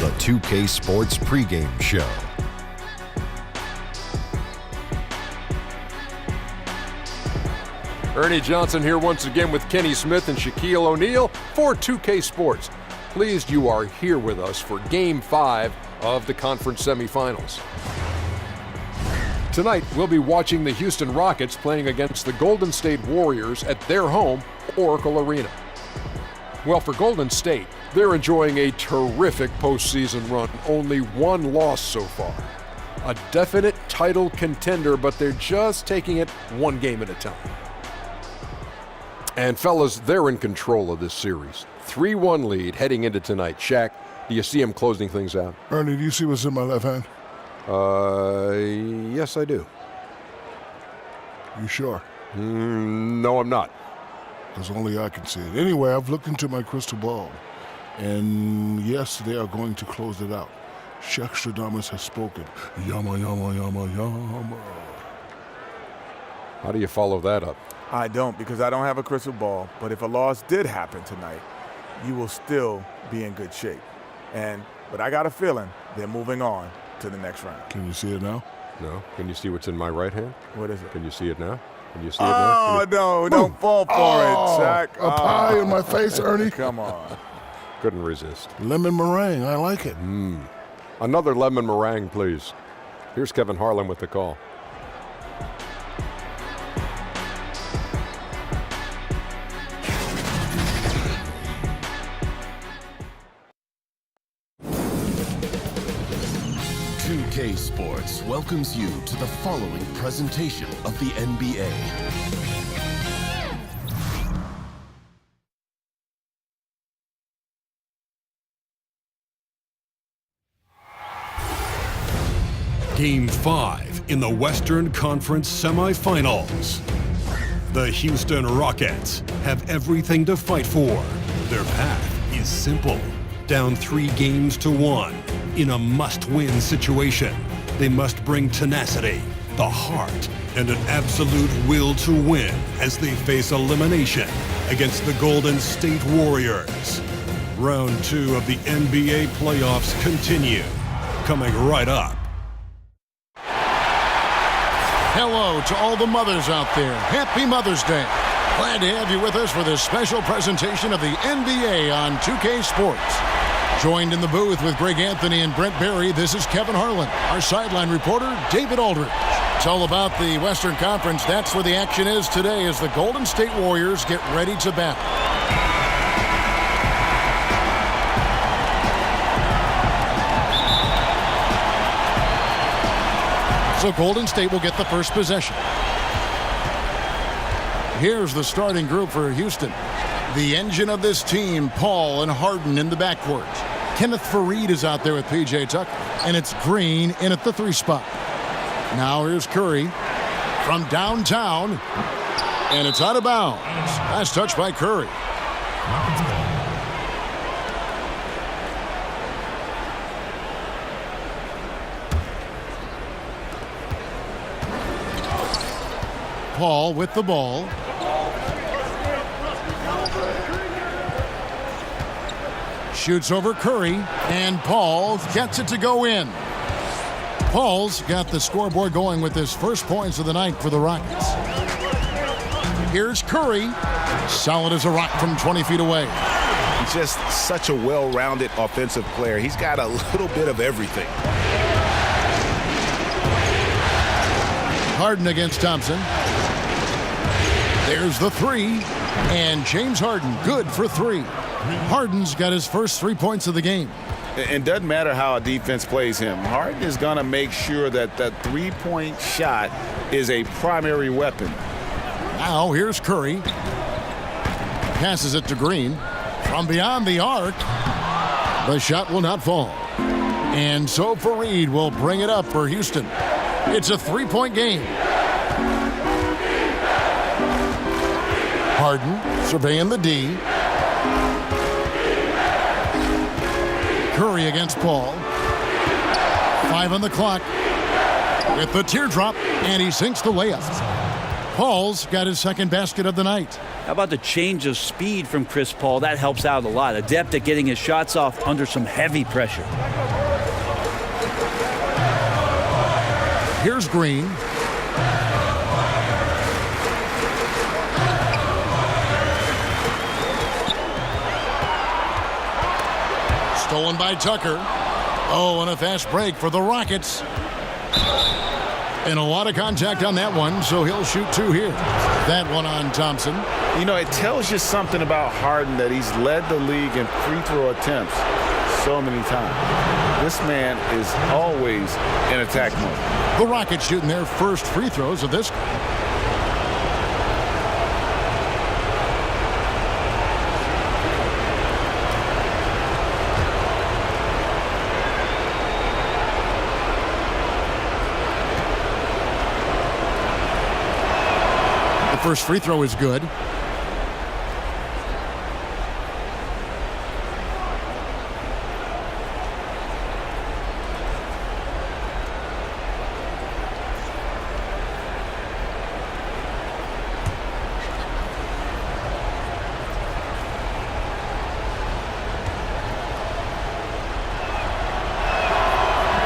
the 2K Sports Pregame Show. Ernie Johnson here once again with Kenny Smith and Shaquille O'Neal for 2K Sports. Pleased you are here with us for Game 5 of the conference semifinals. Tonight, we'll be watching the Houston Rockets playing against the Golden State Warriors at their home, Oracle Arena. Well, for Golden State, they're enjoying a terrific postseason run, only one loss so far. A definite title contender, but they're just taking it one game at a time. And fellas, they're in control of this series. 3-1 lead heading into tonight. Shaq, do you see them closing things out? Ernie, do you see what's in my left hand? Yes, I do. You sure? No, I'm not. Because only I can see it. Anyway, I've looked into my crystal ball. And yes, they are going to close it out. Shaq Stradamus has spoken. Yama, yama, yama, yama. How do you follow that up? I don't, because I don't have a crystal ball. But if a loss did happen tonight, you will still be in good shape. But I got a feeling they're moving on to the next round. Can you see it now? No. Can you see what's in my right hand? What is it? Can you see it now? Can you see it now? No, don't fall for it, Shaq. A pie in my face, Ernie. Come on. Couldn't resist. Lemon meringue, I like it. Another lemon meringue, please. Here's Kevin Harlan with the call. Sports welcomes you to the following presentation of the NBA. Game 5 in the Western Conference semifinals. The Houston Rockets have everything to fight for. Their path is simple. Down 3-1 in a must-win situation. They must bring tenacity, the heart, and an absolute will to win as they face elimination against the Golden State Warriors. Round 2 of the NBA playoffs continue. Coming right up. Hello to all the mothers out there. Happy Mother's Day. Glad to have you with us for this special presentation of the NBA on 2K Sports. Joined in the booth with Greg Anthony and Brent Barry, this is Kevin Harlan. Our sideline reporter, David Aldridge. It's all about the Western Conference. That's where the action is today as the Golden State Warriors get ready to battle. So Golden State will get the first possession. Here's the starting group for Houston. The engine of this team, Paul and Harden in the backcourt. Kenneth Faried is out there with P.J. Tucker. And it's Green in at the 3 spot. Now here's Curry from downtown. And it's out of bounds. Nice touch by Curry. Paul with the ball. Shoots over Curry, and Paul gets it to go in. Paul's got the scoreboard going with his first points of the night for the Rockets. Here's Curry, solid as a rock from 20 feet away. He's just such a well-rounded offensive player. He's got a little bit of everything. Harden against Thompson. There's the 3, and James Harden good for 3. Harden's got his first 3 points of the game. It doesn't matter how a defense plays him. Harden is going to make sure that that 3-point shot is a primary weapon. Now here's Curry. Passes it to Green. From beyond the arc. The shot will not fall. And so Faried will bring it up for Houston. It's a 3-point game. Harden surveying the D. Curry against Paul. 5 on the clock. With the teardrop, and he sinks the layup. Paul's got his second basket of the night. How about the change of speed from Chris Paul? That helps out a lot. Adept at getting his shots off under some heavy pressure. Here's Green. Stolen by Tucker. Oh, and a fast break for the Rockets. And a lot of contact on that one, so he'll shoot 2 here. That one on Thompson. You know, it tells you something about Harden that he's led the league in free throw attempts so many times. This man is always in attack mode. The Rockets shooting their first free throws of this. The first free throw is good.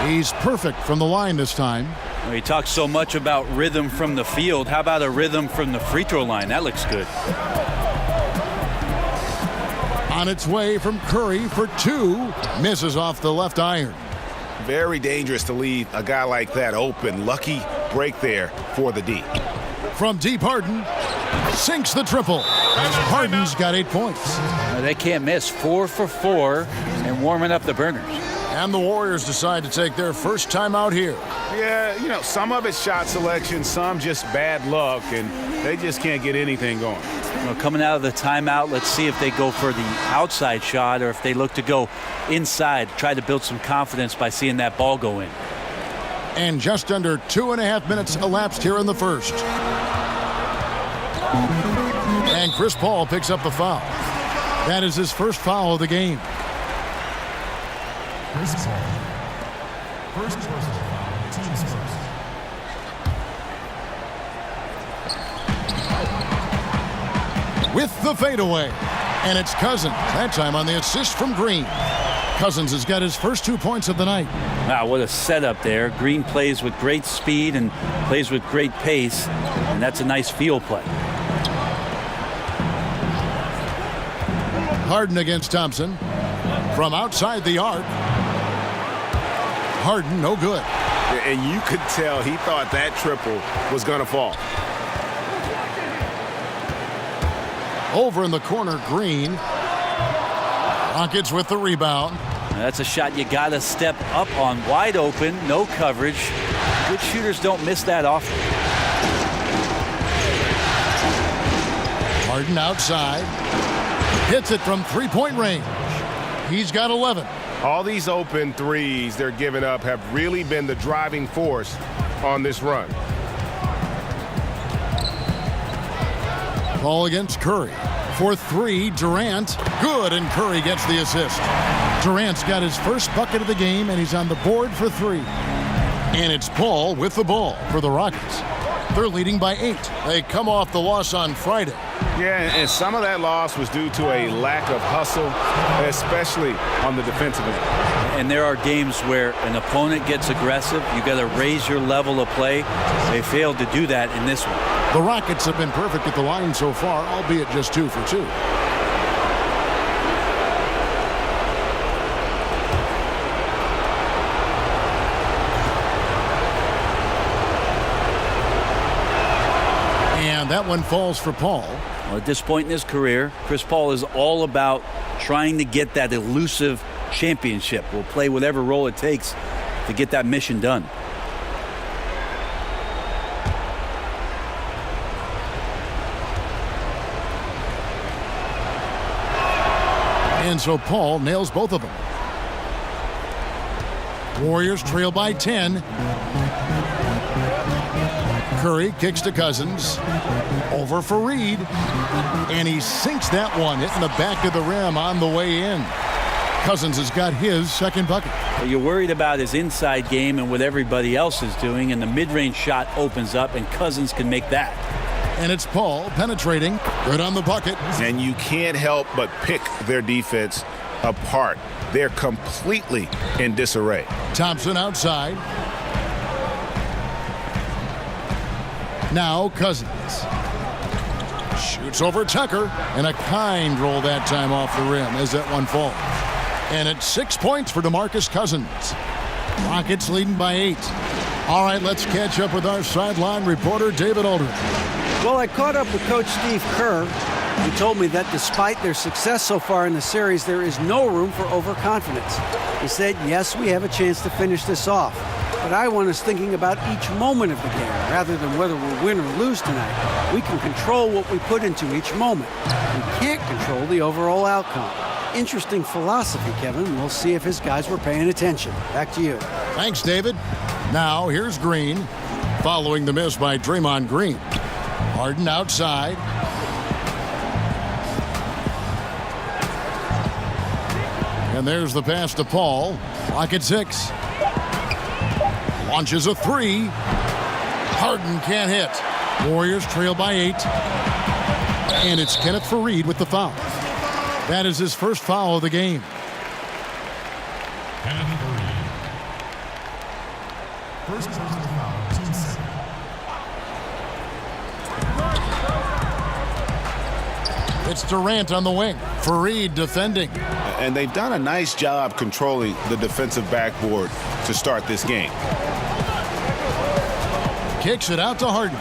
He's perfect from the line this time. Well, he talks so much about rhythm from the field. How about a rhythm from the free throw line? That looks good. On its way from Curry for 2. Misses off the left iron. Very dangerous to leave a guy like that open. Lucky break there for the D. From deep, Harden sinks the triple. Harden's got 8 points. They can't miss. 4 for 4 and warming up the burners. And the Warriors decide to take their first time out here. Yeah, you know, some of it's shot selection, some just bad luck, and they just can't get anything going. Well, coming out of the timeout, let's see if they go for the outside shot or if they look to go inside, try to build some confidence by seeing that ball go in. And just under 2.5 minutes elapsed here in the first. And Chris Paul picks up the foul. That is his first foul of the game. Chris Paul. First personal foul, team's first. With the fadeaway. And it's Cousins, that time on the assist from Green. Cousins has got his first 2 points of the night. Wow, what a setup there. Green plays with great speed and plays with great pace, and that's a nice field play. Harden against Thompson. From outside the arc. Harden, no good. And you could tell he thought that triple was going to fall. Over in the corner, Green. Rockets with the rebound. That's a shot you got to step up on. Wide open, no coverage. Good shooters don't miss that often. Harden outside. Hits it from three-point range. He's got 11. All these open threes they're giving up have really been the driving force on this run. Ball against Curry. For 3, Durant. Good, and Curry gets the assist. Durant's got his first bucket of the game, and he's on the board for 3. And it's Paul with the ball for the Rockets. They're leading by 8. They come off the loss on Friday. Yeah, and some of that loss was due to a lack of hustle, especially on the defensive end. And there are games where an opponent gets aggressive. You got to raise your level of play. They failed to do that in this one. The Rockets have been perfect at the line so far, albeit just 2 for 2. And that one falls for Paul. Well, at this point in his career, Chris Paul is all about trying to get that elusive championship. Will play whatever role it takes to get that mission done. And so Paul nails both of them. Warriors trail by 10. Curry kicks to Cousins. Over for Reed. And he sinks that one, hitting the back of the rim on the way in. Cousins has got his second bucket. You're worried about his inside game and what everybody else is doing, and the mid-range shot opens up, and Cousins can make that. And it's Paul penetrating. Good on the bucket. And you can't help but pick their defense apart. They're completely in disarray. Thompson outside. Now Cousins. Shoots over Tucker. And a kind roll that time off the rim as that one falls. And it's 6 points for DeMarcus Cousins. Rockets leading by 8. All right, let's catch up with our sideline reporter, David Aldridge. Well, I caught up with Coach Steve Kerr. He told me that despite their success so far in the series, there is no room for overconfidence. He said, yes, we have a chance to finish this off, but I want us thinking about each moment of the game rather than whether we'll win or lose tonight. We can control what we put into each moment. We can't control the overall outcome. Interesting philosophy, Kevin. We'll see if his guys were paying attention. Back to you. Thanks, David. Now, here's Green, following the miss by Draymond Green. Harden outside. And there's the pass to Paul. Clock at 6. Launches a 3. Harden can't hit. Warriors trail by 8. And it's Kenneth Faried with the foul. That is his first foul of the game. First personal foul, team second. It's Durant on the wing. Faried defending. And they've done a nice job controlling the defensive backboard to start this game. Kicks it out to Harden.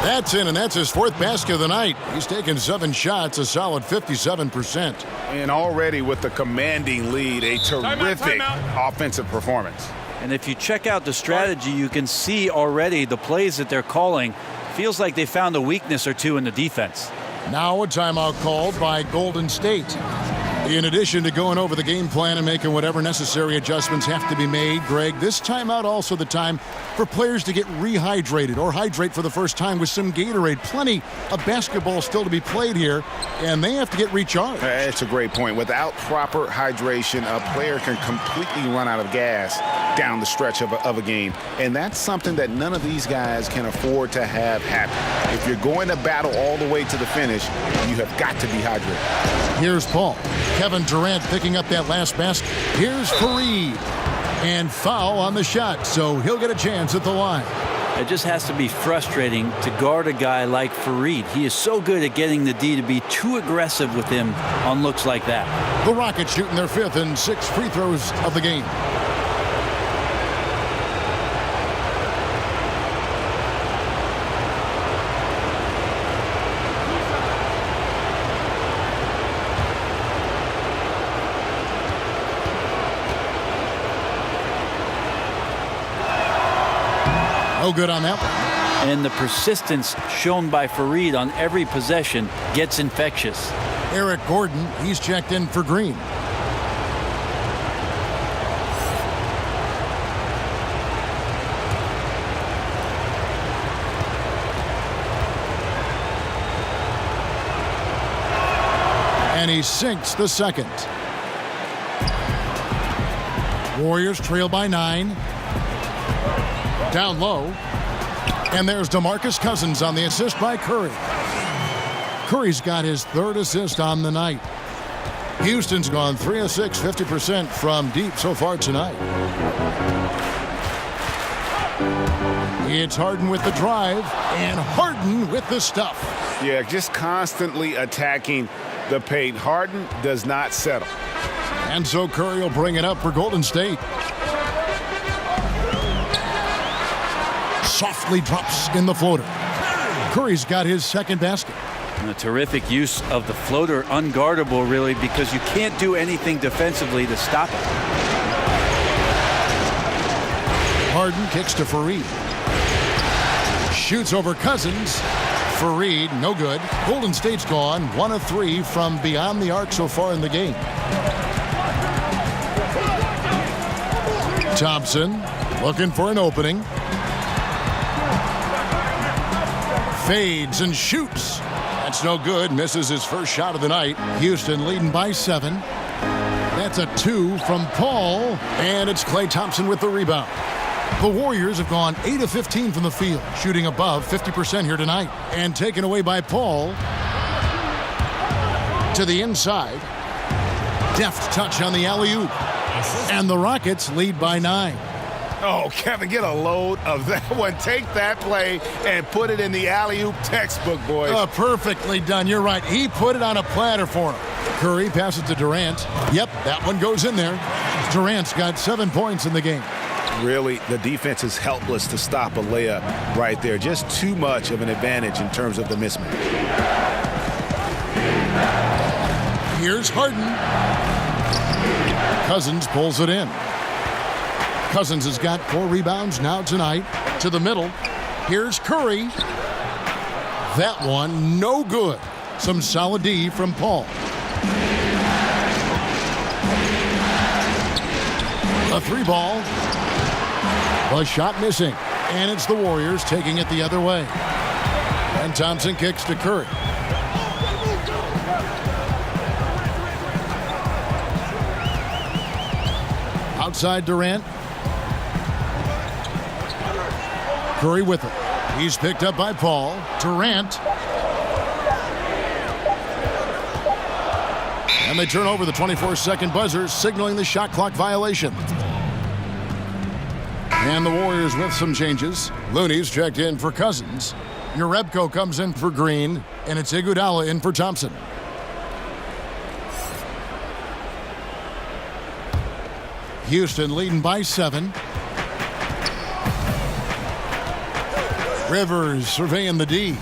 That's in, and that's his 4th basket of the night. He's taken 7 shots, a solid 57%. And already with the commanding lead, a terrific offensive performance. And if you check out the strategy, you can see already the plays that they're calling. Feels like they found a weakness or two in the defense. Now a timeout called by Golden State. In addition to going over the game plan and making whatever necessary adjustments have to be made, Greg, this timeout also the time for players to get rehydrated or hydrate for the first time with some Gatorade. Plenty of basketball still to be played here, and they have to get recharged. That's a great point. Without proper hydration, a player can completely run out of gas down the stretch of a game, and that's something that none of these guys can afford to have happen. If you're going to battle all the way to the finish, you have got to be hydrated. Here's Paul. Kevin Durant picking up that last basket. Here's Faried. And foul on the shot, so he'll get a chance at the line. It just has to be frustrating to guard a guy like Faried. He is so good at getting the D to be too aggressive with him on looks like that. The Rockets shooting their 5th and 6th free throws of the game. No good on that one. And the persistence shown by Faried on every possession gets infectious. Eric Gordon, he's checked in for Green. And he sinks the second. Warriors trail by 9. Down low. And there's DeMarcus Cousins on the assist by Curry. Curry's got his 3rd assist on the night. Houston's gone 3 of 6, 50% from deep so far tonight. It's Harden with the drive, and Harden with the stuff. Yeah, just constantly attacking the paint. Harden does not settle. And so Curry will bring it up for Golden State. Softly drops in the floater. Curry's got his 2nd basket. And a terrific use of the floater, unguardable really, because you can't do anything defensively to stop it. Harden kicks to Faried. Shoots over Cousins. Faried, no good. Golden State's gone 1 of 3 from beyond the arc so far in the game. Thompson looking for an opening. Fades and shoots. That's no good. Misses his first shot of the night. Houston leading by 7. That's a 2 from Paul, and it's Klay Thompson with the rebound. The Warriors have gone 8 of 15 from the field, shooting above 50% here tonight, and taken away by Paul. To the inside. Deft touch on the alley-oop. And the Rockets lead by 9. Oh, Kevin, get a load of that one. Take that play and put it in the alley-oop textbook, boys. Perfectly done. You're right. He put it on a platter for him. Curry passes to Durant. Yep, that one goes in there. Durant's got 7 points in the game. Really, the defense is helpless to stop a layup right there. Just too much of an advantage in terms of the mismatch. Here's Harden. Cousins pulls it in. Cousins has got 4 rebounds now tonight. To the middle. Here's Curry. That one, no good. Some solid D from Paul. A 3-ball. The shot missing. And it's the Warriors taking it the other way. And Thompson kicks to Curry. Outside Durant. Curry with it. He's picked up by Paul. Durant. And they turn over the 24-second buzzer, signaling the shot clock violation. And the Warriors with some changes. Looney's checked in for Cousins. Jerebko comes in for Green, and it's Iguodala in for Thompson. Houston leading by 7. Rivers surveying the D.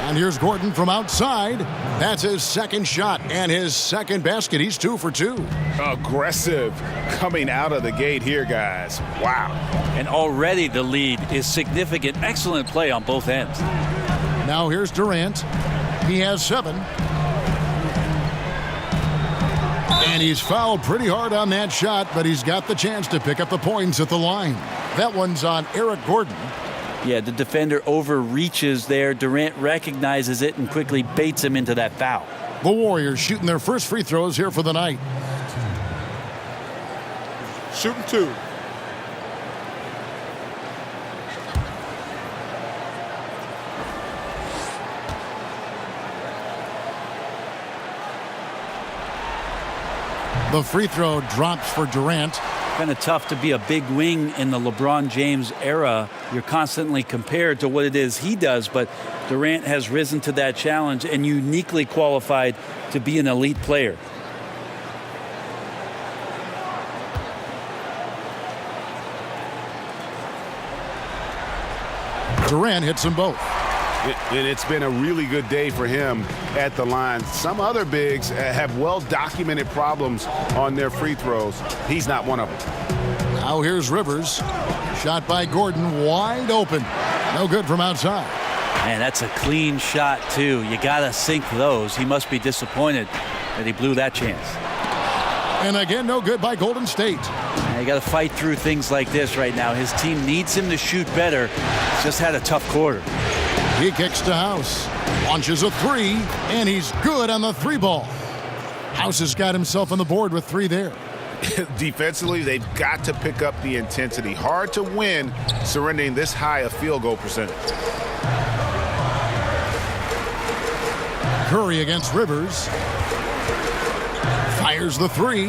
And here's Gordon from outside. That's his second shot and his second basket. He's 2 for 2. Aggressive coming out of the gate here, guys. Wow. And already the lead is significant. Excellent play on both ends. Now here's Durant. He has 7. And he's fouled pretty hard on that shot, but he's got the chance to pick up the points at the line. That one's on Eric Gordon. Yeah, the defender overreaches there. Durant recognizes it and quickly baits him into that foul. The Warriors shooting their first free throws here for the night. Shooting 2. The free throw drops for Durant. Kind of tough to be a big wing in the LeBron James era. You're constantly compared to what it is he does, but Durant has risen to that challenge and uniquely qualified to be an elite player. Durant hits them both. And it's been a really good day for him at the line. Some other bigs have well-documented problems on their free throws. He's not one of them. Now here's Rivers. Shot by Gordon, wide open. No good from outside. Man, that's a clean shot, too. You got to sink those. He must be disappointed that he blew that chance. And again, no good by Golden State. You got to fight through things like this right now. His team needs him to shoot better. He's just had a tough quarter. He kicks to House. Launches a 3, and he's good on the 3-ball. House has got himself on the board with 3 there. Defensively, they've got to pick up the intensity. Hard to win surrendering this high a field goal percentage. Curry against Rivers. Fires the 3.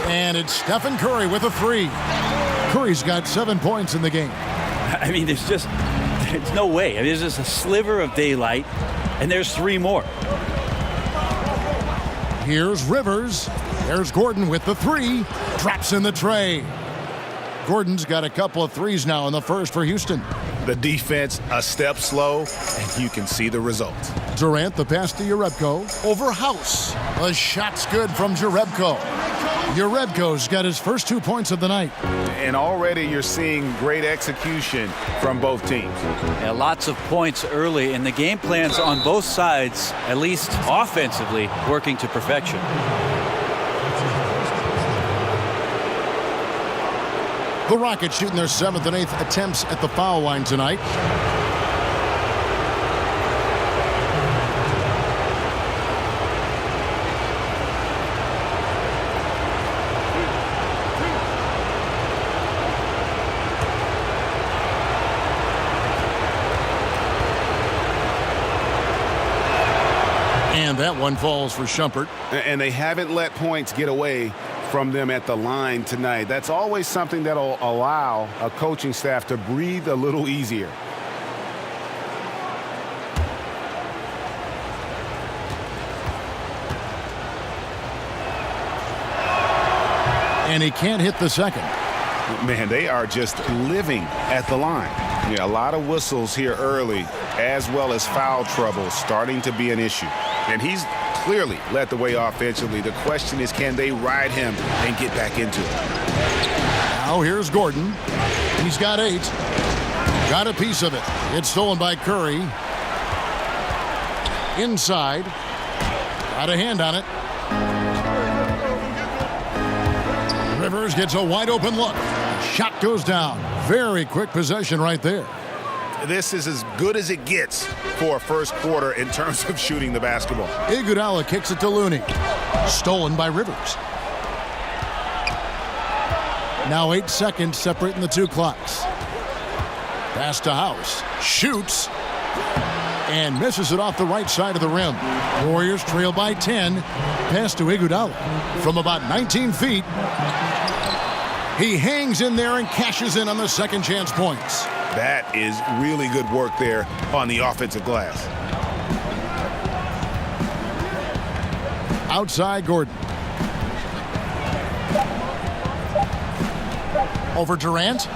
And it's Stephen Curry with a 3. Curry's got 7 points in the game. I mean, there's no way. I mean, there's just a sliver of daylight, and there's 3 more. Here's Rivers. There's Gordon with the 3. Drops in the tray. Gordon's got a couple of 3s now in the first for Houston. The defense a step slow, and you can see the result. Durant, the pass to Jerebko. Over House. The shot's good from Jerebko. Jerebko's got his first 2 points of the night. And already you're seeing great execution from both teams. Yeah, lots of points early, and the game plans on both sides, at least offensively, working to perfection. The Rockets shooting their 7th and 8th attempts at the foul line tonight. And that one falls for Shumpert. And they haven't let points get away from them at the line tonight. That's always something that'll allow a coaching staff to breathe a little easier. And he can't hit the second. Man, they are just living at the line. Yeah, a lot of whistles here early, as well as foul trouble starting to be an issue. And he's clearly led the way offensively. The question is, can they ride him and get back into it? Now here's Gordon. He's got 8. Got a piece of it. It's stolen by Curry. Inside. Got a hand on it. Rivers gets a wide open look. Shot goes down. Very quick possession right there. This is as good as it gets for a first quarter in terms of shooting the basketball. Iguodala kicks it to Looney. Stolen by Rivers. Now 8 seconds separating the two clocks. Pass to House. Shoots. And misses it off the right side of the rim. Warriors trail by 10. Pass to Iguodala. From about 19 feet. He hangs in there and cashes in on the second chance points. That is really good work there on the offensive glass. Outside Gordon. Over Durant.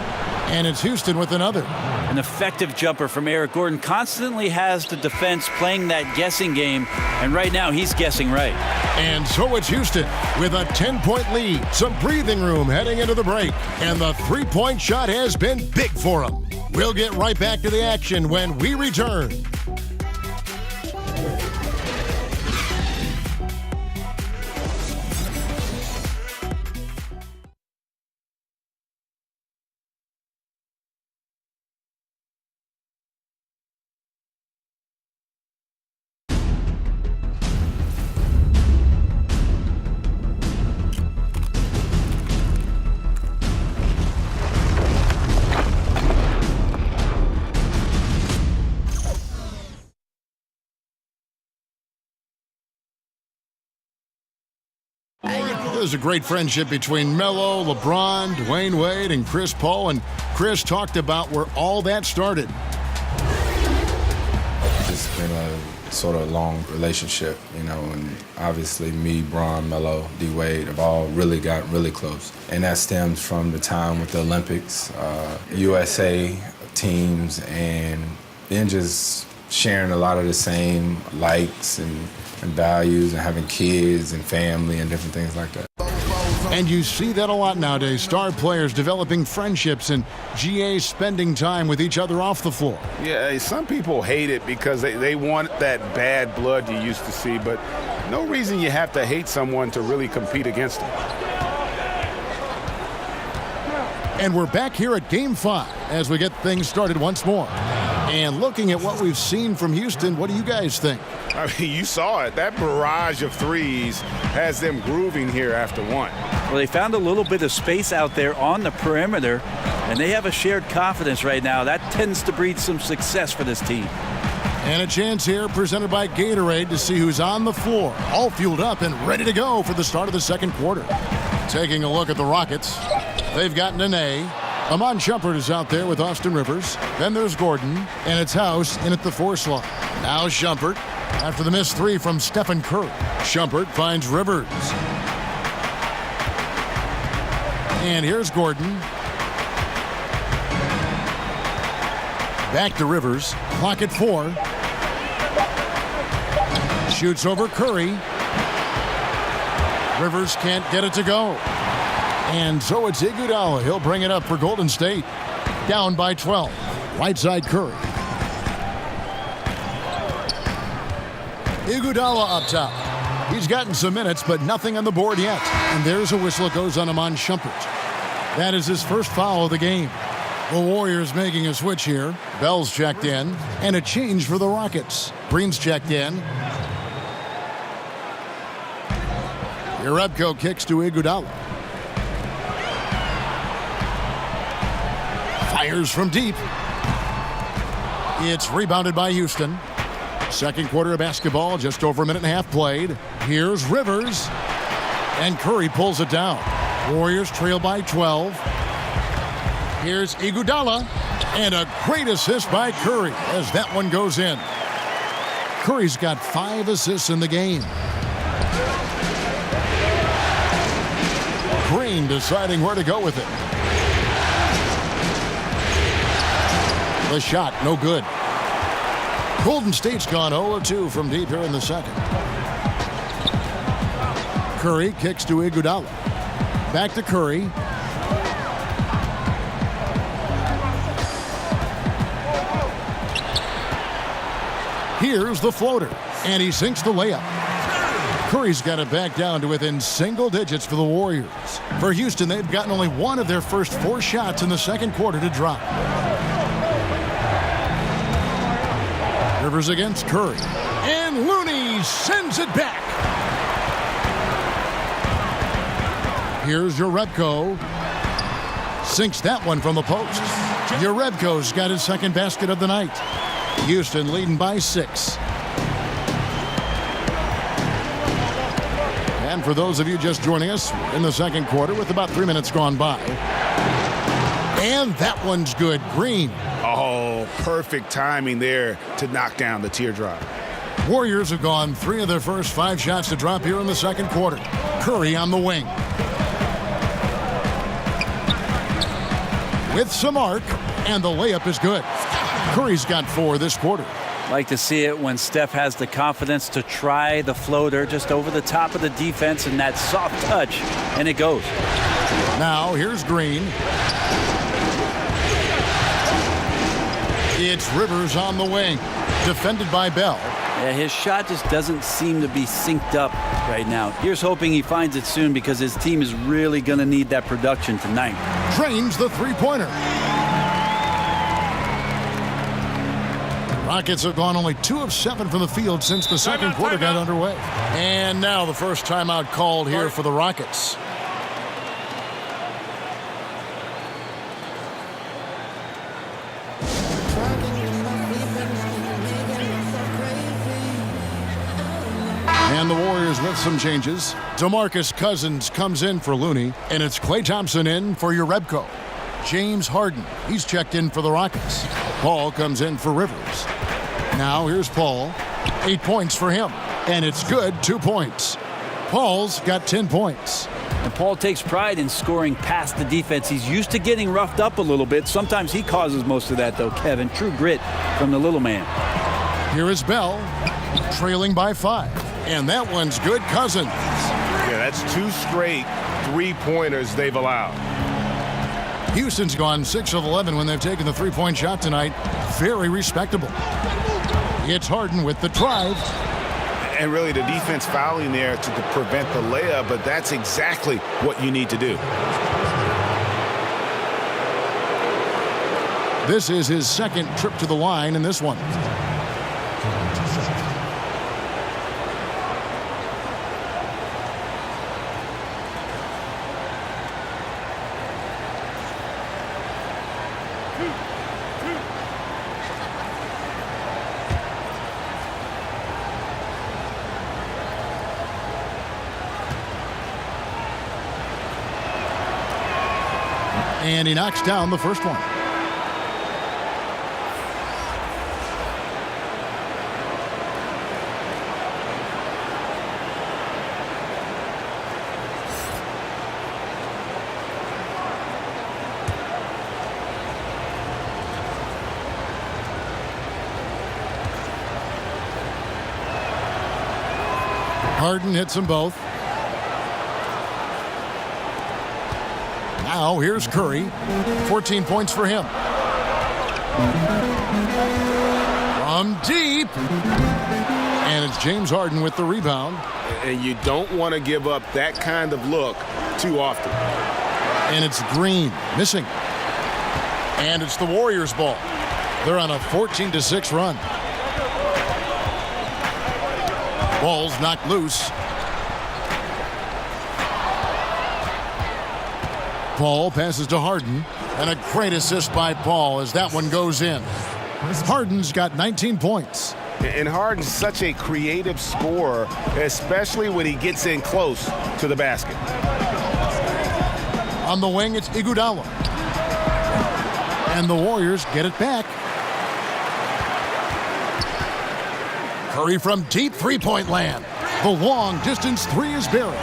And it's Houston with another. An effective jumper from Eric Gordon. Constantly has the defense playing that guessing game. And right now he's guessing right. And so it's Houston with a 10-point lead. Some breathing room heading into the break. And the three-point shot has been big for them. We'll get right back to the action when we return. There's a great friendship between Melo, LeBron, Dwayne Wade, and Chris Paul. And Chris talked about where all that started. It's been a sort of long relationship, you know, and obviously me, Bron, Melo, D-Wade have all really got really close. And that stems from the time with the Olympics, USA teams, and then just sharing a lot of the same likes and values and having kids and family and different things like that. And you see that a lot nowadays. Star players developing friendships and GAs spending time with each other off the floor. Yeah, some people hate it because they want that bad blood you used to see, but no reason you have to hate someone to really compete against them. And we're back here at Game 5 as we get things started once more. And looking at what we've seen from Houston, what do you guys think? I mean, you saw it. That barrage of threes has them grooving here after one. Well, they found a little bit of space out there on the perimeter, and they have a shared confidence right now. That tends to breed some success for this team. And a chance here presented by Gatorade to see who's on the floor, all fueled up and ready to go for the start of the second quarter. Taking a look at the Rockets, they've got Nene. Amon Shumpert is out there with Austin Rivers. Then there's Gordon, and it's House in at the 4 slot. Now Shumpert after the missed 3 from Stephen Curry. Shumpert finds Rivers. And here's Gordon. Back to Rivers. Clock at 4. Shoots over Curry. Rivers can't get it to go. And so it's Iguodala. He'll bring it up for Golden State. Down by 12. Right side Curry. Iguodala up top. He's gotten some minutes, but nothing on the board yet. And there's a whistle that goes on Amon Shumpert. That is his first foul of the game. The Warriors making a switch here. Bell's checked in. And a change for the Rockets. Green's checked in. Jerebko kicks to Iguodala. Fires from deep. It's rebounded by Houston. Second quarter of basketball, just over a minute and a half played. Here's Rivers. And Curry pulls it down. Warriors trail by 12. Here's Iguodala. And a great assist by Curry as that one goes in. Curry's got 5 assists in the game. Green deciding where to go with it. The shot, no good. Golden State's gone 0-2 from deep here in the second. Curry kicks to Iguodala. Back to Curry. Here's the floater, and he sinks the layup. Curry's got it back down to within single digits for the Warriors. For Houston, they've gotten only one of their first 4 shots in the second quarter to drop. Rivers against Curry. And Looney sends it back. Here's Jerebko. Sinks that one from the post. Jerebko's got his second basket of the night. Houston leading by 6. And for those of you just joining us in the second quarter with about 3 minutes gone by. And that one's good. Green. Oh, perfect timing there to knock down the teardrop. Warriors have gone 3 of their first 5 shots to drop here in the second quarter. Curry on the wing. With some arc, and the layup is good. Curry's got 4 this quarter. Like to see it when Steph has the confidence to try the floater just over the top of the defense and that soft touch, and it goes. Now here's Green. It's Rivers on the wing, defended by Bell. Yeah, his shot just doesn't seem to be synced up right now. Here's hoping he finds it soon because his team is really going to need that production tonight. Drains the three-pointer. Rockets have gone only 2 of 7 from the field since the second quarter got underway. And now the first timeout called here for the Rockets. And the Warriors with some changes. DeMarcus Cousins comes in for Looney, and it's Klay Thompson in for Jerebko. James Harden, he's checked in for the Rockets. Paul comes in for Rivers. Now here's Paul. 8 points for him, and it's good. 2 points. Paul's got 10 points. And Paul takes pride in scoring past the defense. He's used to getting roughed up a little bit. Sometimes he causes most of that, though, Kevin. True grit from the little man. Here is Bell, trailing by 5. And that one's good. Cousins. Yeah, that's 2 straight 3-pointers they've allowed. Houston's gone 6 of 11 when they've taken the 3-point shot tonight. Very respectable. It's Harden with the drive. And really the defense fouling there to prevent the layup, but that's exactly what you need to do. This is his second trip to the line in this one. And he knocks down the first one. Harden hits them both. Now here's Curry. 14 points for him. From deep. And it's James Harden with the rebound. And you don't want to give up that kind of look too often. And it's Green missing. And it's the Warriors' ball. They're on a 14-6 run. Ball's knocked loose. Paul passes to Harden, and a great assist by Paul as that one goes in. Harden's got 19 points. And Harden's such a creative scorer, especially when he gets in close to the basket. On the wing, it's Iguodala. And the Warriors get it back. Curry from deep three-point land. The long-distance three is buried.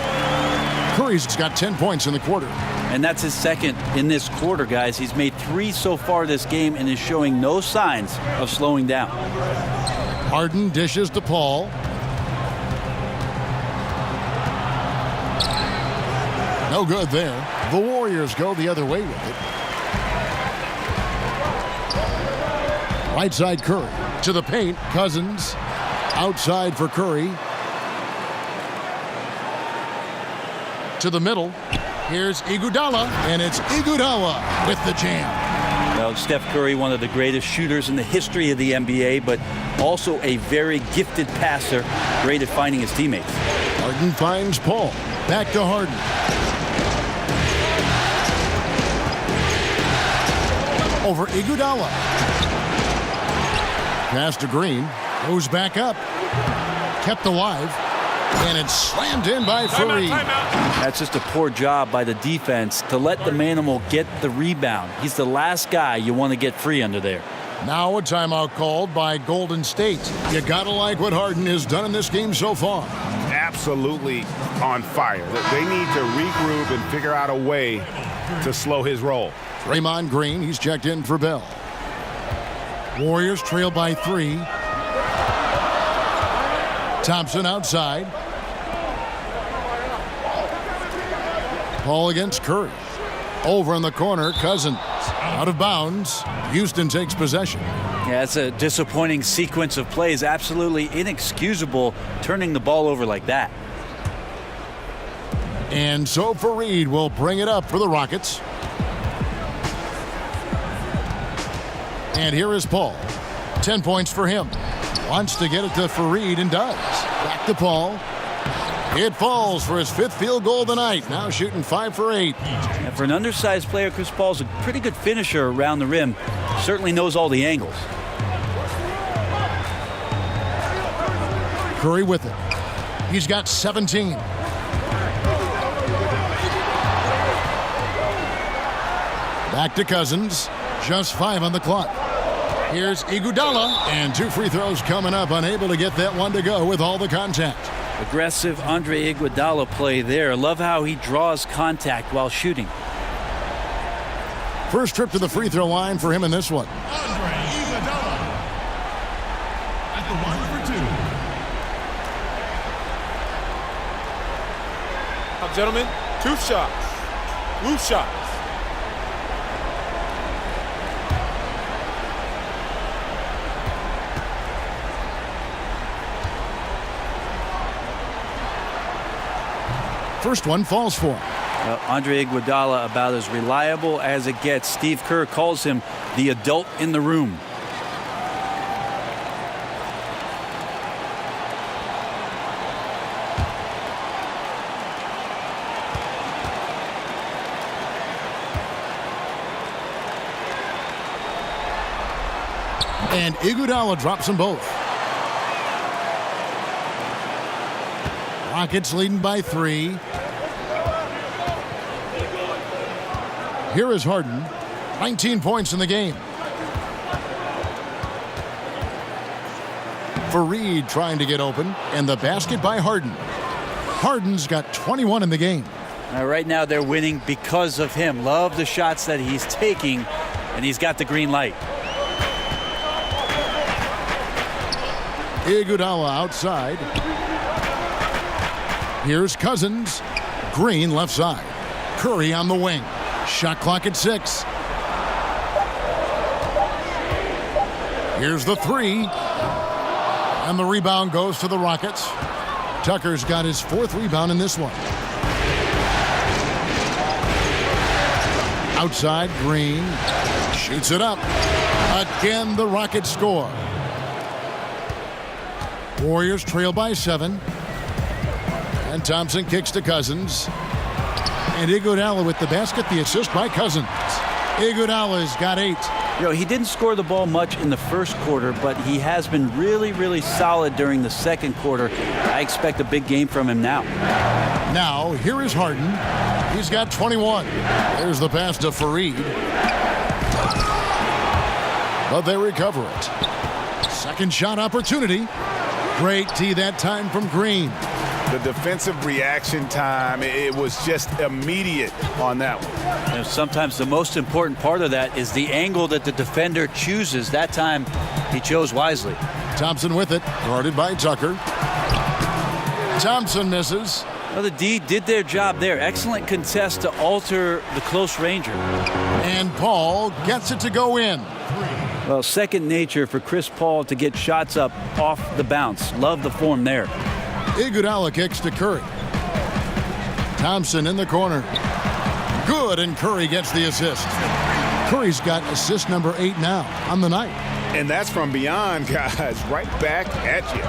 Curry's got 10 points in the quarter. And that's his second in this quarter, guys. He's made 3 so far this game and is showing no signs of slowing down. Harden dishes to Paul. No good there. The Warriors go the other way with it. Right side Curry. To the paint, Cousins. Outside for Curry. To the middle. Here's Iguodala, and it's Iguodala with the jam. Well, Steph Curry, one of the greatest shooters in the history of the NBA, but also a very gifted passer, great at finding his teammates. Harden finds Paul. Back to Harden. Over Iguodala. Pass to Green. Goes back up. Kept alive. And it's slammed in by Fareed. That's just a poor job by the defense to let the manimal get the rebound. He's the last guy you want to get free under there. Now a timeout called by Golden State. You gotta like what Harden has done in this game so far. Absolutely on fire. They need to regroup and figure out a way to slow his roll. Draymond Green, he's checked in for Bell. Warriors trail by 3. Thompson outside. Paul against Curry. Over in the corner, Cousins. Out of bounds. Houston takes possession. Yeah, it's a disappointing sequence of plays. Absolutely inexcusable turning the ball over like that. And so Fareed will bring it up for the Rockets. And here is Paul. 10 points for him. Wants to get it to Fareed and does. Back to Paul. It falls for his 5th field goal of the night. Now shooting 5 for 8. And for an undersized player, Chris Paul's a pretty good finisher around the rim. Certainly knows all the angles. Curry with it. He's got 17. Back to Cousins. Just 5 on the clock. Here's Iguodala, and 2 free throws coming up. Unable to get that one to go with all the contact. Aggressive Andre Iguodala play there. Love how he draws contact while shooting. First trip to the free throw line for him in this one. Andre Iguodala at the line for 2. Now, gentlemen, 2 shots. Loose shots. First one falls for him. Andre Iguodala about as reliable as it gets. Steve Kerr calls him the adult in the room. And Iguodala drops them both. Rockets leading by 3. Here is Harden. 19 points in the game. Fareed trying to get open, and the basket by Harden. Harden's got 21 in the game. Right now they're winning because of him. Love the shots that he's taking, and he's got the green light. Iguodala outside. Here's Cousins. Green left side. Curry on the wing. Shot clock at 6. Here's the 3. And the rebound goes to the Rockets. Tucker's got his 4th rebound in this one. Outside, Green. Shoots it up. Again, the Rockets score. Warriors trail by 7. And Thompson kicks to Cousins. And Iguodala with the basket, the assist by Cousins. Iguodala's got 8. You know, he didn't score the ball much in the first quarter, but he has been really, really solid during the second quarter. I expect a big game from him now. Now, here is Harden. He's got 21. There's the pass to Fareed. But they recover it. Second shot opportunity. Great tee that time from Green. The defensive reaction time, it was just immediate on that one. And sometimes the most important part of that is the angle that the defender chooses. That time, he chose wisely. Thompson with it, guarded by Tucker. Thompson misses. Well, the D did their job there. Excellent contest to alter the close ranger. And Paul gets it to go in. Well, second nature for Chris Paul to get shots up off the bounce. Love the form there. Iguodala kicks to Curry. Thompson in the corner. Good, and Curry gets the assist. Curry's got assist number 8 now on the night. And that's from beyond, guys, right back at you.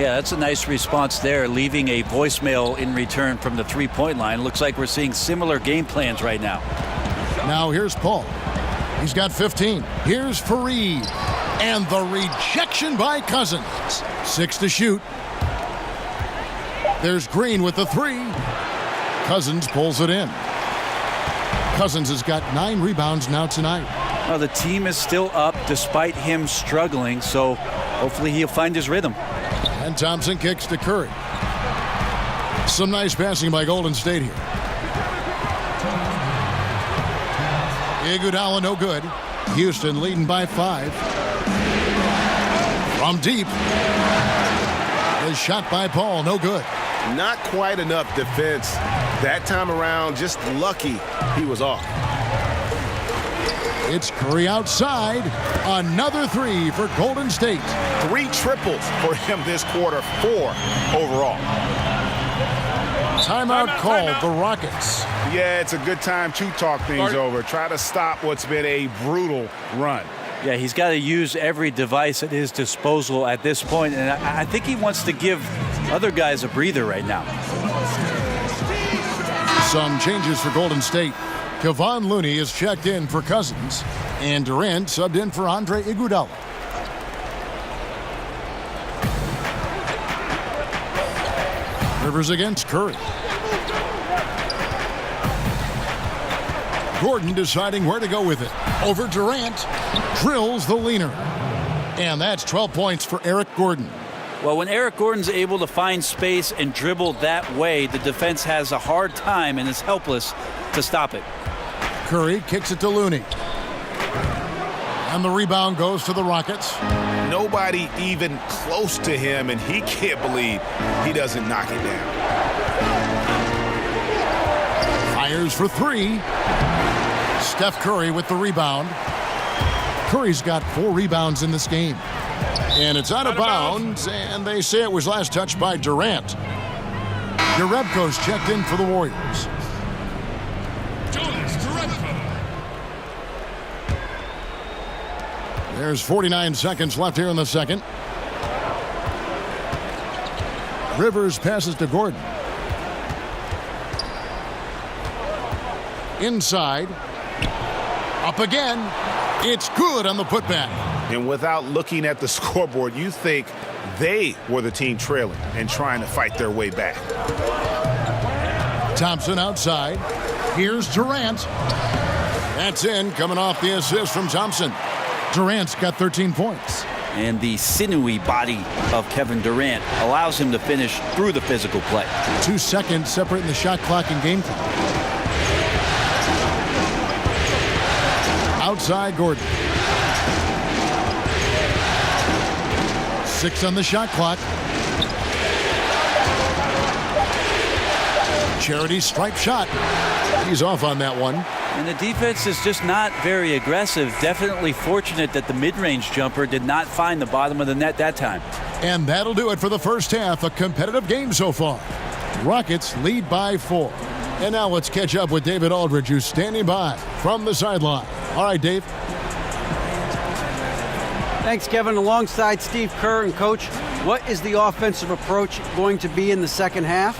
Yeah, that's a nice response there, leaving a voicemail in return from the three-point line. Looks like we're seeing similar game plans right now. Now here's Paul. He's got 15. Here's Fareed. And the rejection by Cousins. 6 to shoot. There's Green with the 3. Cousins pulls it in. Cousins has got 9 rebounds now tonight. Well, the team is still up despite him struggling, so hopefully he'll find his rhythm. And Thompson kicks to Curry. Some nice passing by Golden State here. Iguodala no good. Houston leading by 5. From deep. The shot by Paul, no good. Not quite enough defense that time around. Just lucky he was off. It's Curry outside. Another 3 for Golden State. 3 triples for him this quarter, 4 overall. Timeout called the Rockets. Yeah, it's a good time to talk things over. Try to stop what's been a brutal run. Yeah, he's got to use every device at his disposal at this point, and I think he wants to give other guys a breather right now. Some changes for Golden State. Kevon Looney is checked in for Cousins, and Durant subbed in for Andre Iguodala. Rivers against Curry. Gordon deciding where to go with it. Over Durant. Drills the leaner. And that's 12 points for Eric Gordon. Well, when Eric Gordon's able to find space and dribble that way, the defense has a hard time and is helpless to stop it. Curry kicks it to Looney. And the rebound goes to the Rockets. Nobody even close to him, and he can't believe he doesn't knock it down. Fires for 3. Steph Curry with the rebound. Curry's got 4 rebounds in this game. And it's out of bounds, and they say it was last touched by Durant. Jerebko's checked in for the Warriors. There's 49 seconds left here in the second. Rivers passes to Gordon. Inside. Up again. It's good on the putback. And without looking at the scoreboard, you think they were the team trailing and trying to fight their way back. Thompson outside. Here's Durant. That's in, coming off the assist from Thompson. Durant's got 13 points. And the sinewy body of Kevin Durant allows him to finish through the physical play. 2 seconds separating the shot clock and game clock. Outside Gordon. 6 on the shot clock. Charity stripe shot. He's off on that one. And the defense is just not very aggressive. Definitely fortunate that the mid-range jumper did not find the bottom of the net that time. And that'll do it for the first half. A competitive game so far. Rockets lead by 4. And now let's catch up with David Aldridge, who's standing by from the sideline. All right, Dave. Thanks, Kevin. Alongside Steve Kerr and Coach, what is the offensive approach going to be in the second half?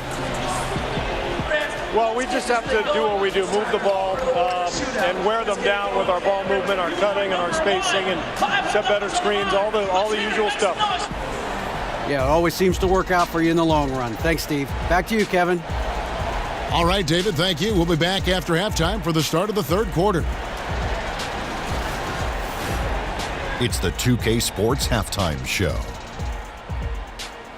Well, we just have to do what we do, move the ball, and wear them down with our ball movement, our cutting, and our spacing, and set better screens, all the usual stuff. Yeah, it always seems to work out for you in the long run. Thanks, Steve. Back to you, Kevin. All right, David, thank you. We'll be back after halftime for the start of the third quarter. It's the 2K Sports Halftime Show.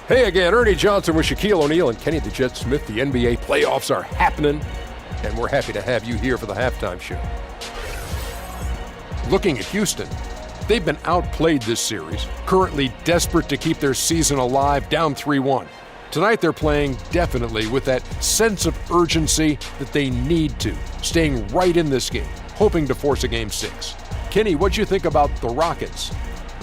Hey again, Ernie Johnson with Shaquille O'Neal and Kenny the Jet Smith. The NBA playoffs are happening, and we're happy to have you here for the halftime show. Looking at Houston, they've been outplayed this series, currently desperate to keep their season alive, down 3-1. Tonight they're playing definitely with that sense of urgency that they need to, staying right in this game, hoping to force a Game 6. Kenny, what'd you think about the Rockets?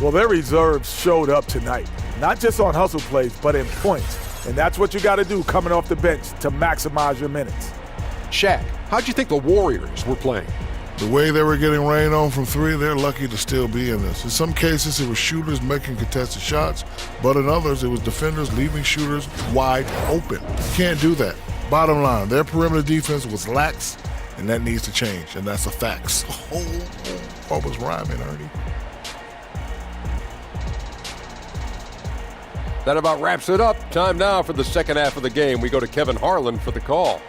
Well, their reserves showed up tonight, not just on hustle plays, but in points. And that's what you got to do coming off the bench to maximize your minutes. Shaq, how'd you think the Warriors were playing? The way they were getting rain on from three, they're lucky to still be in this. In some cases, it was shooters making contested shots, but in others, it was defenders leaving shooters wide open. Can't do that. Bottom line, their perimeter defense was lax, and that needs to change, and that's a fact. What was rhyming, Ernie? That about wraps it up. Time now for the second half of the game. We go to Kevin Harlan for the call.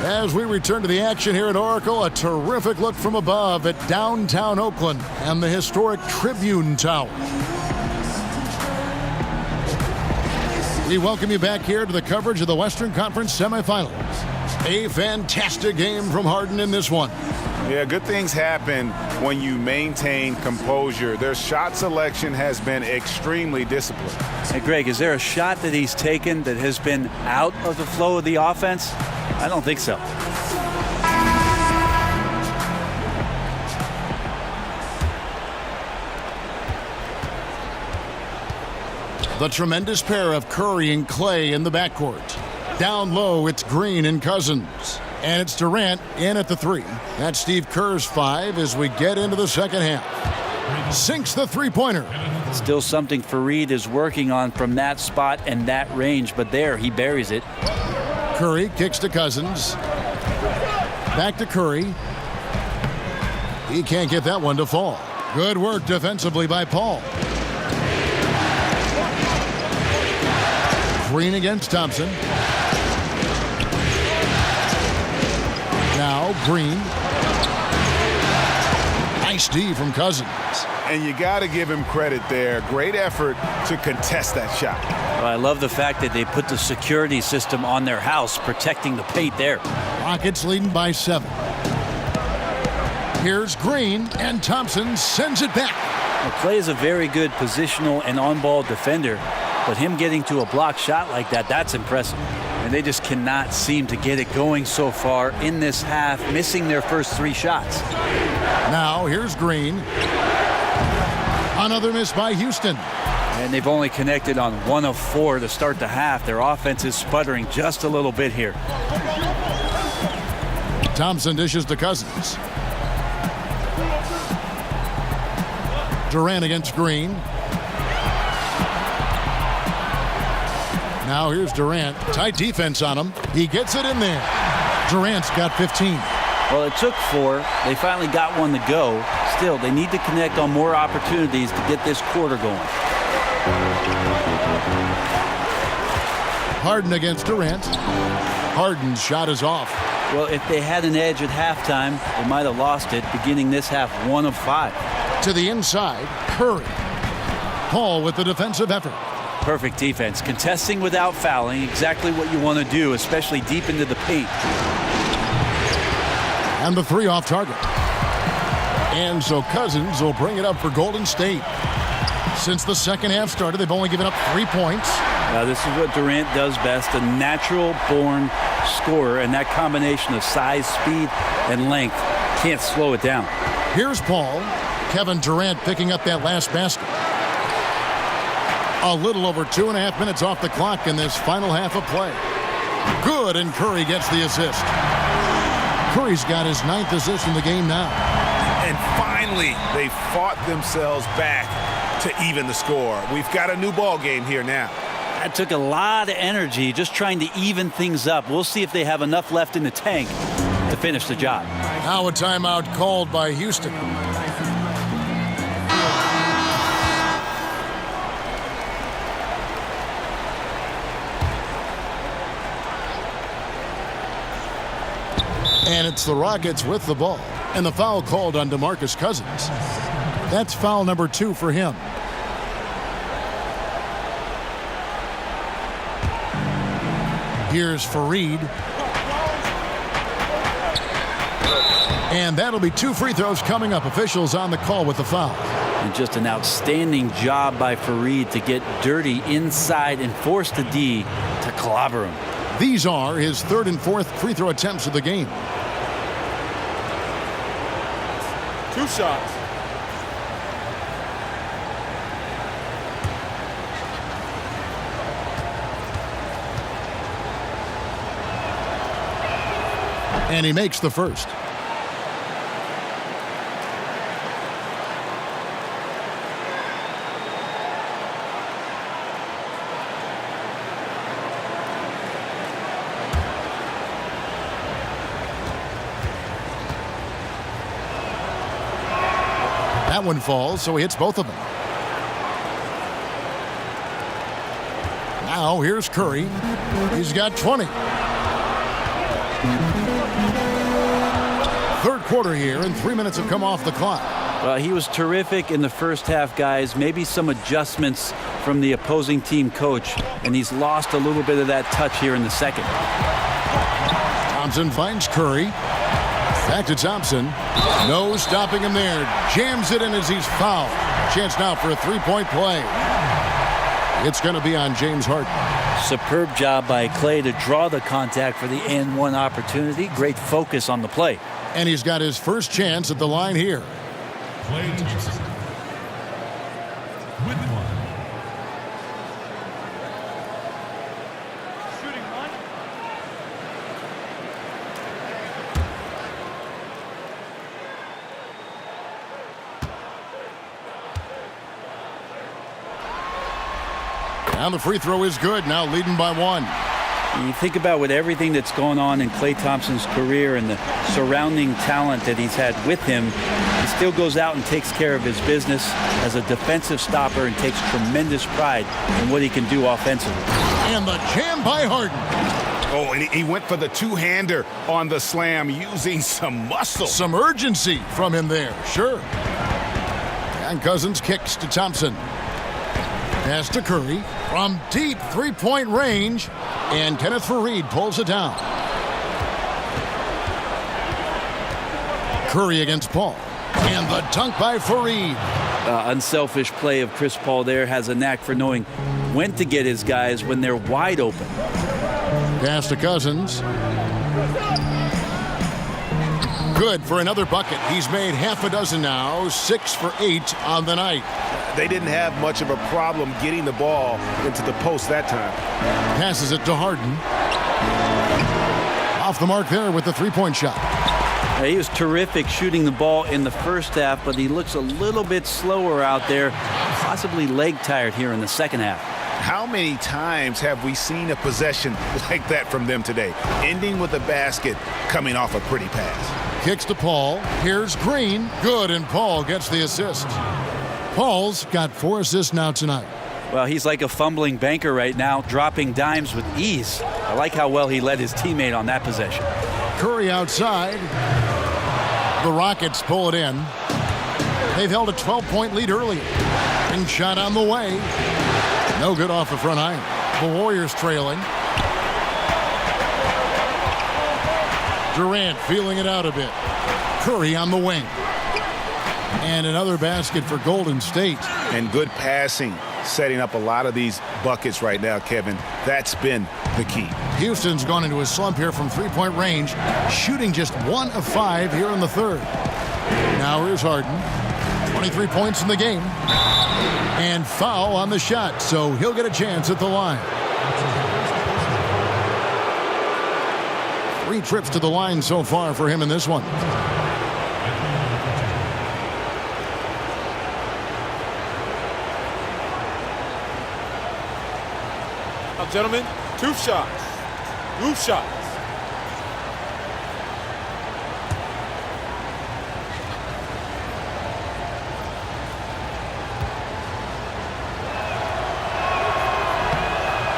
As we return to the action here at Oracle, a terrific look from above at downtown Oakland and the historic Tribune Tower. We welcome you back here to the coverage of the Western Conference semifinals. A fantastic game from Harden in this one. Yeah, good things happen when you maintain composure. Their shot selection has been extremely disciplined. Hey, Greg, is there a shot that he's taken that has been out of the flow of the offense? I don't think so. The tremendous pair of Curry and Clay in the backcourt. Down low, it's Green and Cousins. And it's Durant in at the three. That's Steve Kerr's 5 as we get into the second half. Sinks the three-pointer. Still something Fareed is working on from that spot and that range, but there he buries it. Curry kicks to Cousins. Back to Curry. He can't get that one to fall. Good work defensively by Paul. Green against Thompson. Now Green. Nice D from Cousins. And you got to give him credit there. Great effort to contest that shot. Well, I love the fact that they put the security system on their house, protecting the paint there. Rockets leading by 7. Here's Green, and Thompson sends it back. Well, Clay is a very good positional and on-ball defender, but him getting to a block shot like that, that's impressive. And they just cannot seem to get it going so far in this half, missing their first 3 shots. Now here's Green. Another miss by Houston. And they've only connected on 1 of 4 to start the half. Their offense is sputtering just a little bit here. Thompson dishes to Cousins. Durant against Green. Now here's Durant. Tight defense on him. He gets it in there. Durant's got 15. Well, it took 4. They finally got one to go. Still, they need to connect on more opportunities to get this quarter going. Harden against Durant. Harden's shot is off. Well, if they had an edge at halftime, they might have lost it, beginning this half 1 of 5. To the inside, Curry. Paul with the defensive effort. Perfect defense. Contesting without fouling, exactly what you want to do, especially deep into the paint. And the 3 off target. And so Cousins will bring it up for Golden State. Since the second half started, they've only given up 3 points. This is what Durant does best, a natural-born scorer, and that combination of size, speed, and length can't slow it down. Here's Paul. Kevin Durant picking up that last basket. A little over 2.5 minutes off the clock in this final half of play. Good, and Curry gets the assist. Curry's got his 9th assist in the game now. And finally, they fought themselves back to even the score. We've got a new ball game here now. That took a lot of energy just trying to even things up. We'll see if they have enough left in the tank to finish the job. Now a timeout called by Houston. And it's the Rockets with the ball. And the foul called on DeMarcus Cousins. That's foul number 2 for him. Here's Fareed. And that'll be 2 free throws coming up. Officials on the call with the foul. And just an outstanding job by Fareed to get dirty inside and force the D to clobber him. These are his 3rd and 4th free throw attempts of the game. 2 shots. And he makes the first. That one falls, so he hits both of them. Now here's Curry. He's got 20. 3rd quarter here, and 3 minutes have come off the clock. Well, he was terrific in the first half, guys. Maybe some adjustments from the opposing team coach, and he's lost a little bit of that touch here in the second. Thompson finds Curry. Back to Thompson. No stopping him there. Jams it in as he's fouled. Chance now for a 3-point play. It's going to be on James Harden. Superb job by Clay to draw the contact for the and-one opportunity. Great focus on the play. And he's got his first chance at the line here. Clay Thompson with one. Shooting one. Now the free throw is good. Now leading by 1. You think about with everything that's going on in Klay Thompson's career and the surrounding talent that he's had with him, he still goes out and takes care of his business as a defensive stopper and takes tremendous pride in what he can do offensively. And the jam by Harden. Oh, and he went for the two-hander on the slam using some muscle. Some urgency from him there, sure. And Cousins kicks to Thompson. Pass to Curry from deep 3-point range. And Kenneth Fareed pulls it down. Curry against Paul. And the dunk by Fareed. Unselfish play of Chris Paul there. Has a knack for knowing when to get his guys when they're wide open. Pass to Cousins. Good for another bucket. He's made half a dozen now. 6 for 8 on the night. They didn't have much of a problem getting the ball into the post that time. Passes it to Harden. Off the mark there with the 3-point shot. He was terrific shooting the ball in the first half, but he looks a little bit slower out there, possibly leg tired here in the second half. How many times have we seen a possession like that from them today, ending with a basket coming off a pretty pass? Kicks to Paul. Here's Green. Good, and Paul gets the assist. Paul's got 4 assists now tonight. Well, he's like a fumbling banker right now, dropping dimes with ease. I like how well he led his teammate on that possession. Curry outside. The Rockets pull it in. They've held a 12-point lead earlier. And shot on the way. No good off the front iron. The Warriors trailing. Durant feeling it out a bit. Curry on the wing. And another basket for Golden State. And good passing, setting up a lot of these buckets right now, Kevin. That's been the key. Houston's gone into a slump here from 3-point range, shooting just 1 of 5 here in the third. Now here's Harden. 23 points in the game. And foul on the shot, so he'll get a chance at the line. 3 trips to the line so far for him in this one. Now, gentlemen, 2 shots. 2 shots.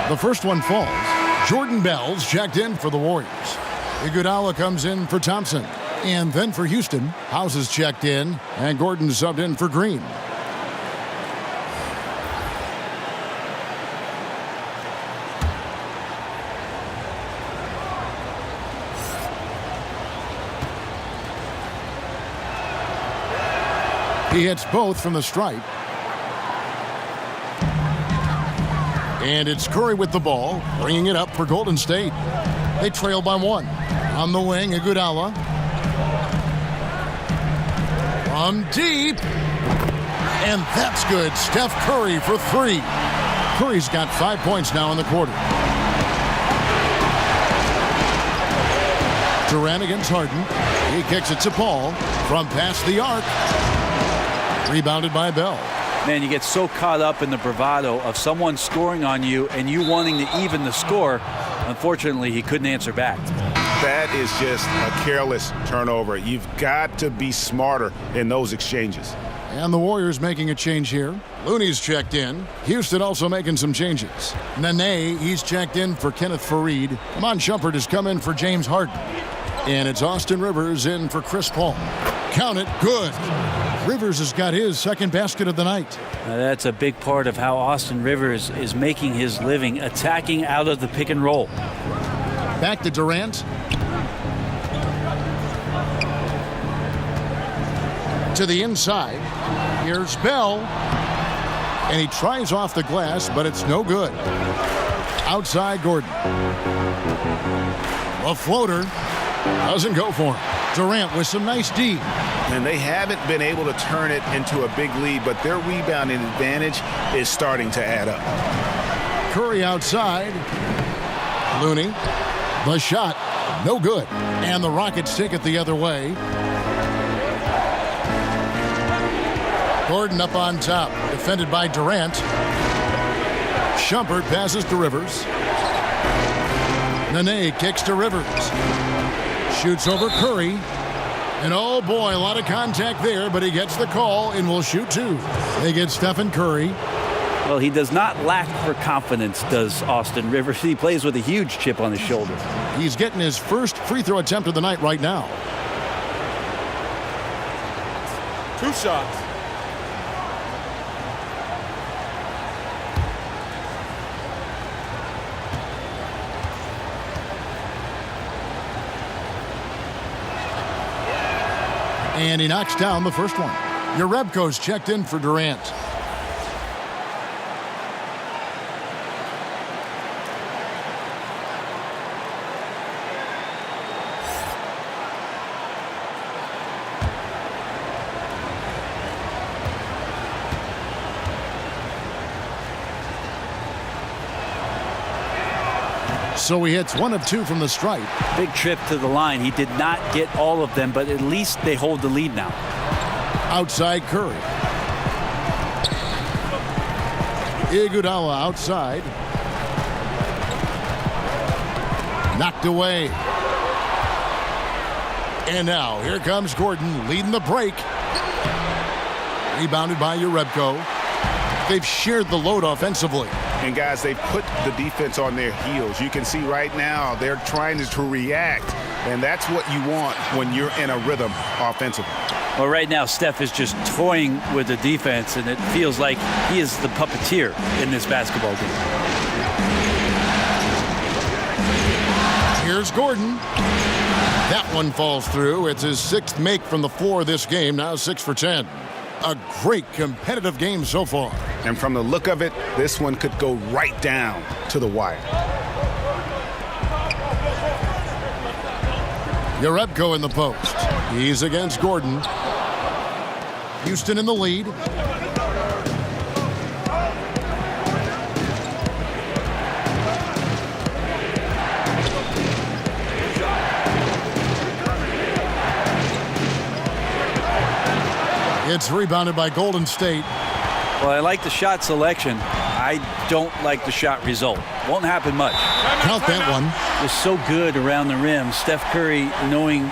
The first one falls. Jordan Bell's checked in for the Warriors. Iguodala comes in for Thompson. And then for Houston, House is checked in, and Gordon subbed in for Green. He hits both from the stripe. And it's Curry with the ball, bringing it up for Golden State. They trail by 1. On the wing, Iguodala. From deep. And that's good. Steph Curry for 3. Curry's got 5 points now in the quarter. Durant against Harden. He kicks it to Paul from past the arc. Rebounded by Bell. Man, you get so caught up in the bravado of someone scoring on you and you wanting to even the score. Unfortunately, he couldn't answer back. That is just a careless turnover. You've got to be smarter in those exchanges. And the Warriors making a change here. Looney's checked in. Houston also making some changes. Nene, he's checked in for Kenneth Faried. Amon Shumpert has come in for James Harden. And it's Austin Rivers in for Chris Paul. Count it, good. Rivers has got his second basket of the night. That's a big part of how Austin Rivers is making his living, attacking out of the pick and roll. Back to Durant. To the inside. Here's Bell. And he tries off the glass, but it's no good. Outside Gordon. A floater. Doesn't go for him. Durant with some nice D. And they haven't been able to turn it into a big lead, but their rebounding advantage is starting to add up. Curry outside. Looney. The shot. No good. And the Rockets take it the other way. Gordon up on top. Defended by Durant. Shumpert passes to Rivers. Nene kicks to Rivers. Shoots over Curry. And oh boy, a lot of contact there, but he gets the call and will shoot 2. They get Stephen Curry. Well, he does not lack for confidence, does Austin Rivers. He plays with a huge chip on his shoulder. He's getting his first free throw attempt of the night right now. 2 shots. And he knocks down the first one. Jerebko's checked in for Durant. So he hits 1 of 2 from the stripe. Big trip to the line. He did not get all of them, but at least they hold the lead now. Outside Curry. Iguodala outside. Knocked away. And now here comes Gordon leading the break. Rebounded by Jerebko. They've shared the load offensively. And guys, they've put the defense on their heels. You can see right now they're trying to react. And that's what you want when you're in a rhythm offensively. Well, right now, Steph is just toying with the defense, and it feels like he is the puppeteer in this basketball game. Here's Gordon. That one falls through. It's his 6th make from the floor this game, now 6 for 10. A great competitive game so far. And from the look of it, this one could go right down to the wire. Jerebko in the post. He's against Gordon. Houston in the lead. It's rebounded by Golden State. Well, I like the shot selection. I don't like the shot result. Won't happen much. Count that one. Was so good around the rim. Steph Curry knowing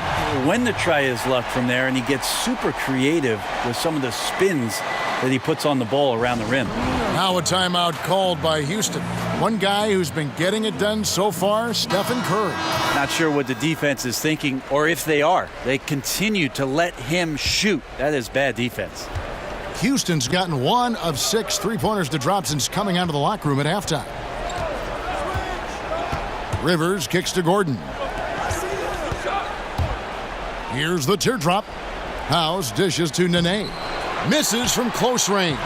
when to try his luck from there, and he gets super creative with some of the spins that he puts on the ball around the rim. Now a timeout called by Houston. One guy who's been getting it done so far, Stephen Curry. Not sure what the defense is thinking, or if they are. They continue to let him shoot. That is bad defense. Houston's gotten 1 of 6 three-pointers to drop since coming out of the locker room at halftime. Rivers kicks to Gordon. Here's the teardrop. House dishes to Nene. Misses from close range.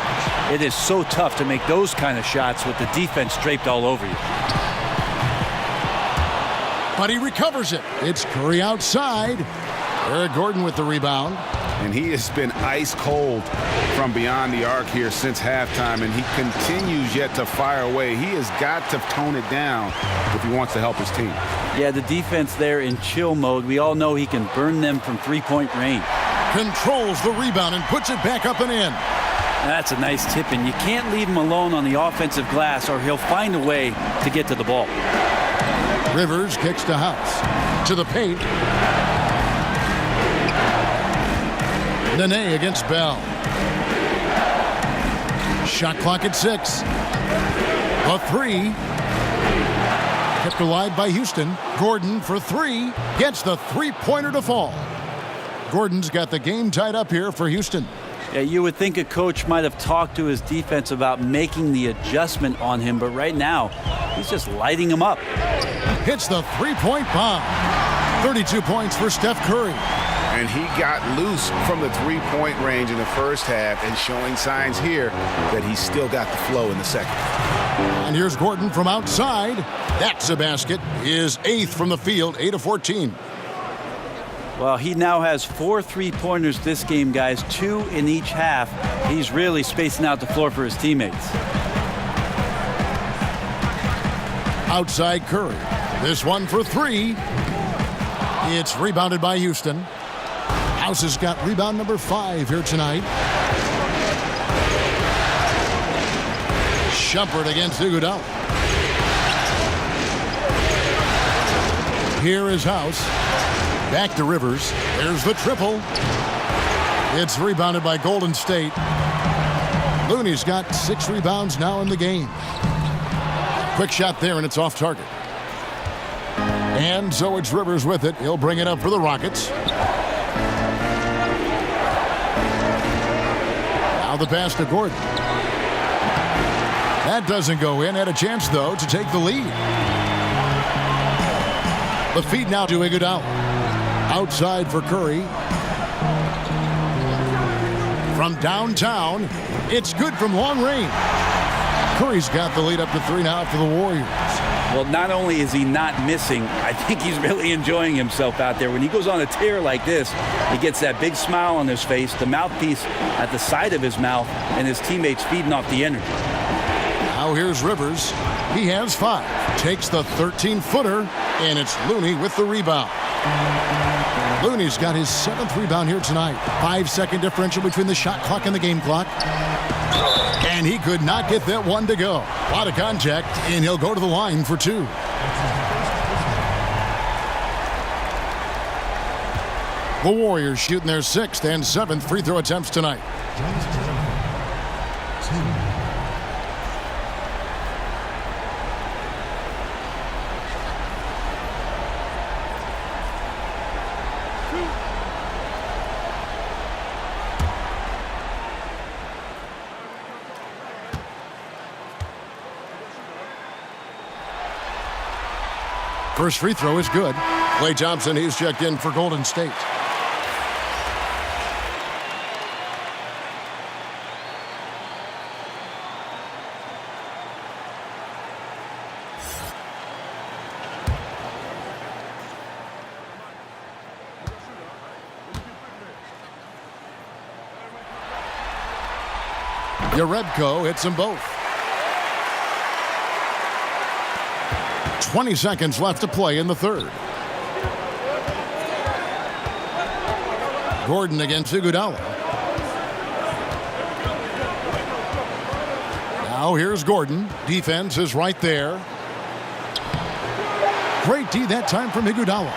It is so tough to make those kind of shots with the defense draped all over you. But he recovers it. It's Curry outside. Eric Gordon with the rebound. And he has been ice cold from beyond the arc here since halftime, and he continues yet to fire away. He has got to tone it down if he wants to help his team. Yeah, the defense there in chill mode. We all know he can burn them from three-point range. Controls the rebound and puts it back up and in. That's a nice tip, and you can't leave him alone on the offensive glass or he'll find a way to get to the ball. Rivers kicks to House. To the paint. Nene against Bell. Shot clock at 6. A 3. Kept alive by Houston. Gordon for 3. Gets the three-pointer to fall. Gordon's got the game tied up here for Houston. Yeah, you would think a coach might have talked to his defense about making the adjustment on him, but right now, he's just lighting him up. Hits the three-point bomb. 32 points for Steph Curry. And he got loose from the three-point range in the first half and showing signs here that he's still got the flow in the second. And here's Gordon from outside. That's a basket. His 8th from the field, 8 of 14. Well, he now has 4 three-pointers this game, guys, 2 in each half. He's really spacing out the floor for his teammates. Outside Curry. This one for 3. It's rebounded by Houston. House has got rebound number 5 here tonight. Shumpert against Iguodala. Here is House. Back to Rivers. There's the triple. It's rebounded by Golden State. Looney's got 6 rebounds now in the game. Quick shot there, and it's off target. And so it's Rivers with it. He'll bring it up for the Rockets. Now the pass to Gordon. That doesn't go in. Had a chance, though, to take the lead. The feed now to Iguodala. Outside for Curry. From downtown, it's good from long range. Curry's got the lead up to 3 now for the Warriors. Well, not only is he not missing, I think he's really enjoying himself out there. When he goes on a tear like this, he gets that big smile on his face, the mouthpiece at the side of his mouth, and his teammates feeding off the energy. Now here's Rivers. He has 5. Takes the 13-footer, and it's Looney with the rebound. Looney's got his 7th rebound here tonight. 5-second differential between the shot clock and the game clock. And he could not get that one to go. A lot of contact, and he'll go to the line for 2. The Warriors shooting their 6th and 7th free throw attempts tonight. First free throw is good. Klay Thompson, he's checked in for Golden State. Yarebko hits them both. 20 seconds left to play in the third. Gordon against Iguodala. Now Now here's Gordon. Defense is right there. Great D that time from Iguodala.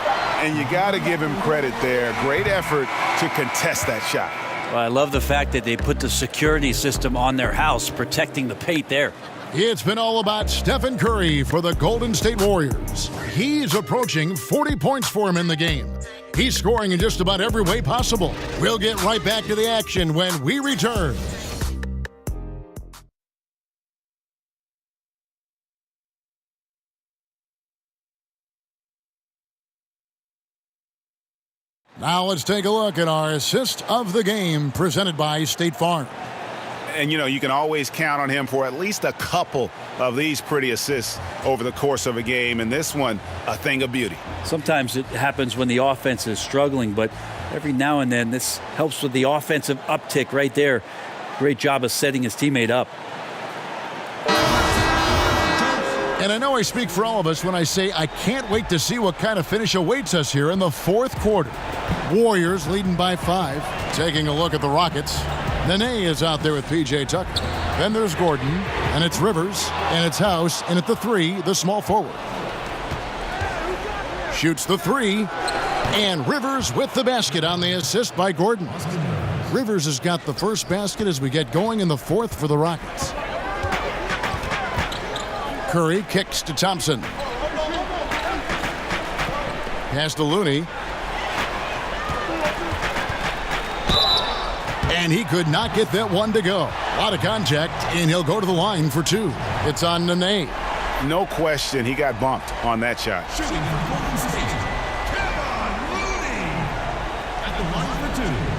And you got to give him credit there. Great effort to contest that shot. Well, I love the fact that they put the security system on their house, protecting the paint there. It's been all about Stephen Curry for the Golden State Warriors. He's approaching 40 points for him in the game. He's scoring in just about every way possible. We'll get right back to the action when we return. Now let's take a look at our assist of the game presented by State Farm. And, you can always count on him for at least a couple of these pretty assists over the course of a game. And this one, a thing of beauty. Sometimes it happens when the offense is struggling, but every now and then this helps with the offensive uptick right there. Great job of setting his teammate up. And I know I speak for all of us when I say I can't wait to see what kind of finish awaits us here in the fourth quarter. Warriors leading by 5. Taking a look at the Rockets. Nene is out there with P.J. Tucker. Then there's Gordon, and it's Rivers, and it's House, and at the 3, the small forward. Shoots the 3, and Rivers with the basket on the assist by Gordon. Rivers has got the first basket as we get going in the fourth for the Rockets. Curry kicks to Thompson. Pass to Looney. And he could not get that one to go. A lot of contact, and he'll go to the line for 2. It's on Nene. No question, he got bumped on that shot. Shooting for Golden State, Kevin Looney at the line for 2.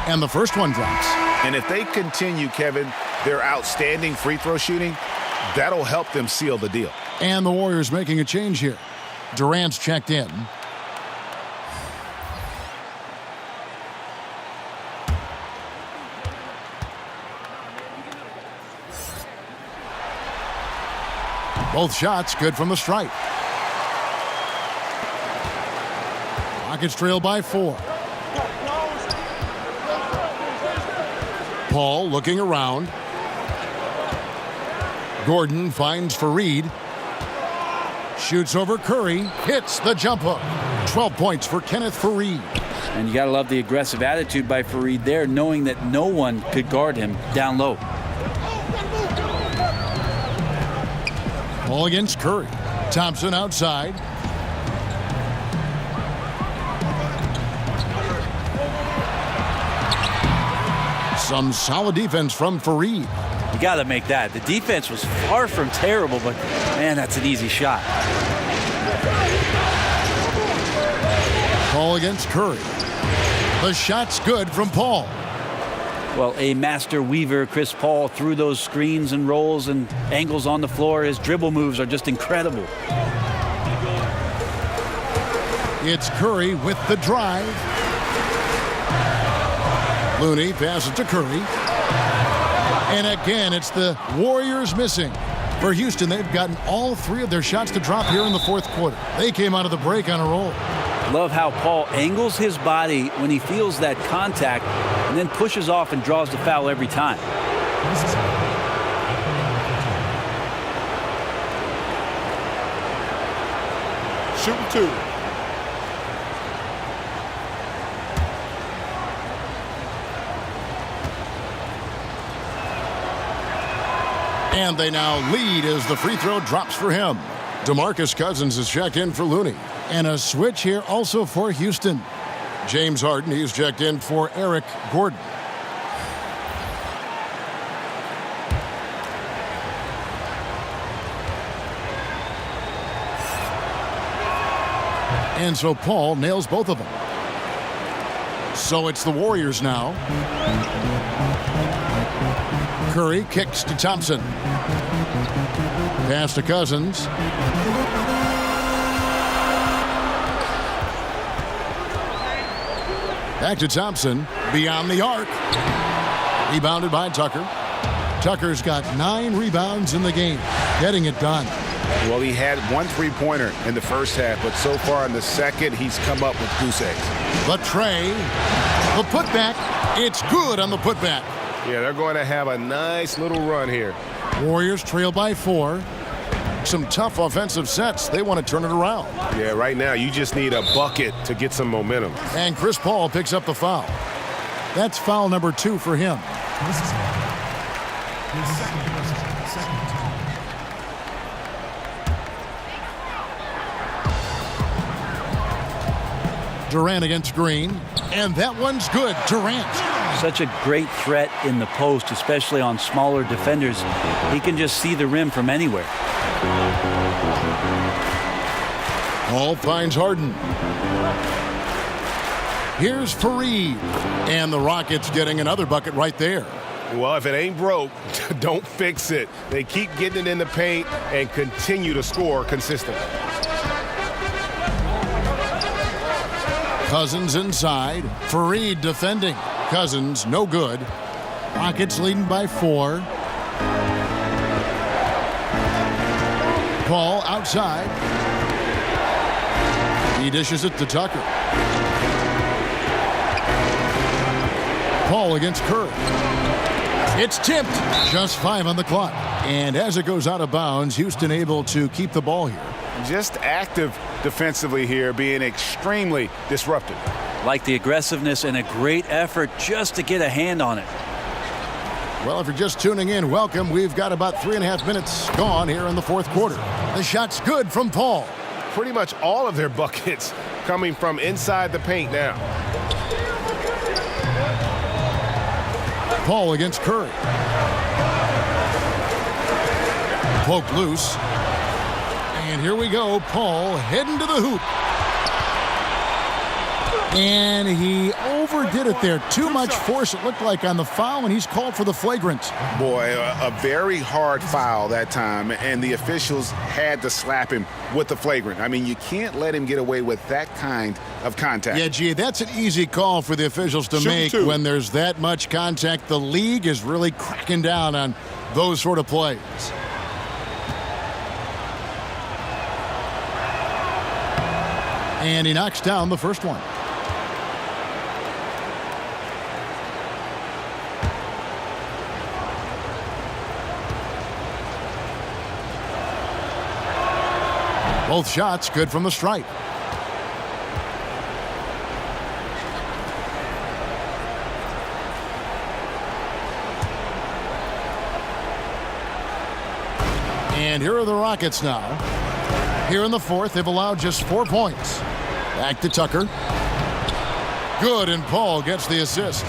And the first one drops. And if they continue, Kevin, their outstanding free throw shooting, that'll help them seal the deal. And the Warriors making a change here. Durant's checked in. Both shots good from the stripe. Rockets trail by 4. Paul looking around. Gordon finds Fareed. Shoots over Curry. Hits the jump hook. 12 points for Kenneth Fareed. And you got to love the aggressive attitude by Fareed there, knowing that no one could guard him down low. Ball against Curry. Thompson outside. Some solid defense from Fareed. You got to make that. The defense was far from terrible, but, man, that's an easy shot. Paul against Curry. The shot's good from Paul. Well, a master weaver, Chris Paul, through those screens and rolls and angles on the floor. His dribble moves are just incredible. It's Curry with the drive. Looney passes to Curry. And again, it's the Warriors missing. For Houston, they've gotten all 3 of their shots to drop here in the fourth quarter. They came out of the break on a roll. Love how Paul angles his body when he feels that contact and then pushes off and draws the foul every time. Shooting 2. And they now lead as the free throw drops for him. DeMarcus Cousins is checked in for Looney. And a switch here also for Houston. James Harden, he's checked in for Eric Gordon. And so Paul nails both of them. So it's the Warriors now. Curry kicks to Thompson. Pass to Cousins. Back to Thompson. Beyond the arc. Rebounded by Tucker. Tucker's got 9 rebounds in the game. Getting it done. Well, he had 1 3-pointer in the first half, but so far in the second, he's come up with goose eggs. The tray. The putback. It's good on the putback. Yeah, they're going to have a nice little run here. Warriors trail by 4. Some tough offensive sets. They want to turn it around. Yeah, right now you just need a bucket to get some momentum. And Chris Paul picks up the foul. That's foul number 2 for him. Durant against Green, and that one's good. Durant. Such a great threat in the post, especially on smaller defenders. He can just see the rim from anywhere. Paul finds Harden. Here's Fareed, and the Rockets getting another bucket right there. Well, if it ain't broke, don't fix it. They keep getting it in the paint and continue to score consistently. Cousins inside. Fareed defending. Cousins no good. Rockets leading by 4. Paul outside. He dishes it to Tucker. Paul against Curry. It's tipped. Just 5 on the clock. And as it goes out of bounds, Houston able to keep the ball here. Just active defensively here, being extremely disruptive. Like the aggressiveness and a great effort just to get a hand on it. Well, if you're just tuning in, welcome. We've got about 3.5 minutes gone here in the 4th quarter. The shot's good from Paul. Pretty much all of their buckets coming from inside the paint now. Paul against Curry. Poked loose. And here we go. Paul heading to the hoop. And he overdid it there. Too much force, it looked like, on the foul, and he's called for the flagrant. Boy, a very hard foul that time, and the officials had to slap him with the flagrant. I mean, you can't let him get away with that kind of contact. Yeah, gee, that's an easy call for the officials to make when there's that much contact. The league is really cracking down on those sort of plays. And he knocks down the first one. Both shots good from the stripe. And here are the Rockets now. Here in the 4th, they've allowed just 4 points. Back to Tucker. Good, and Paul gets the assist.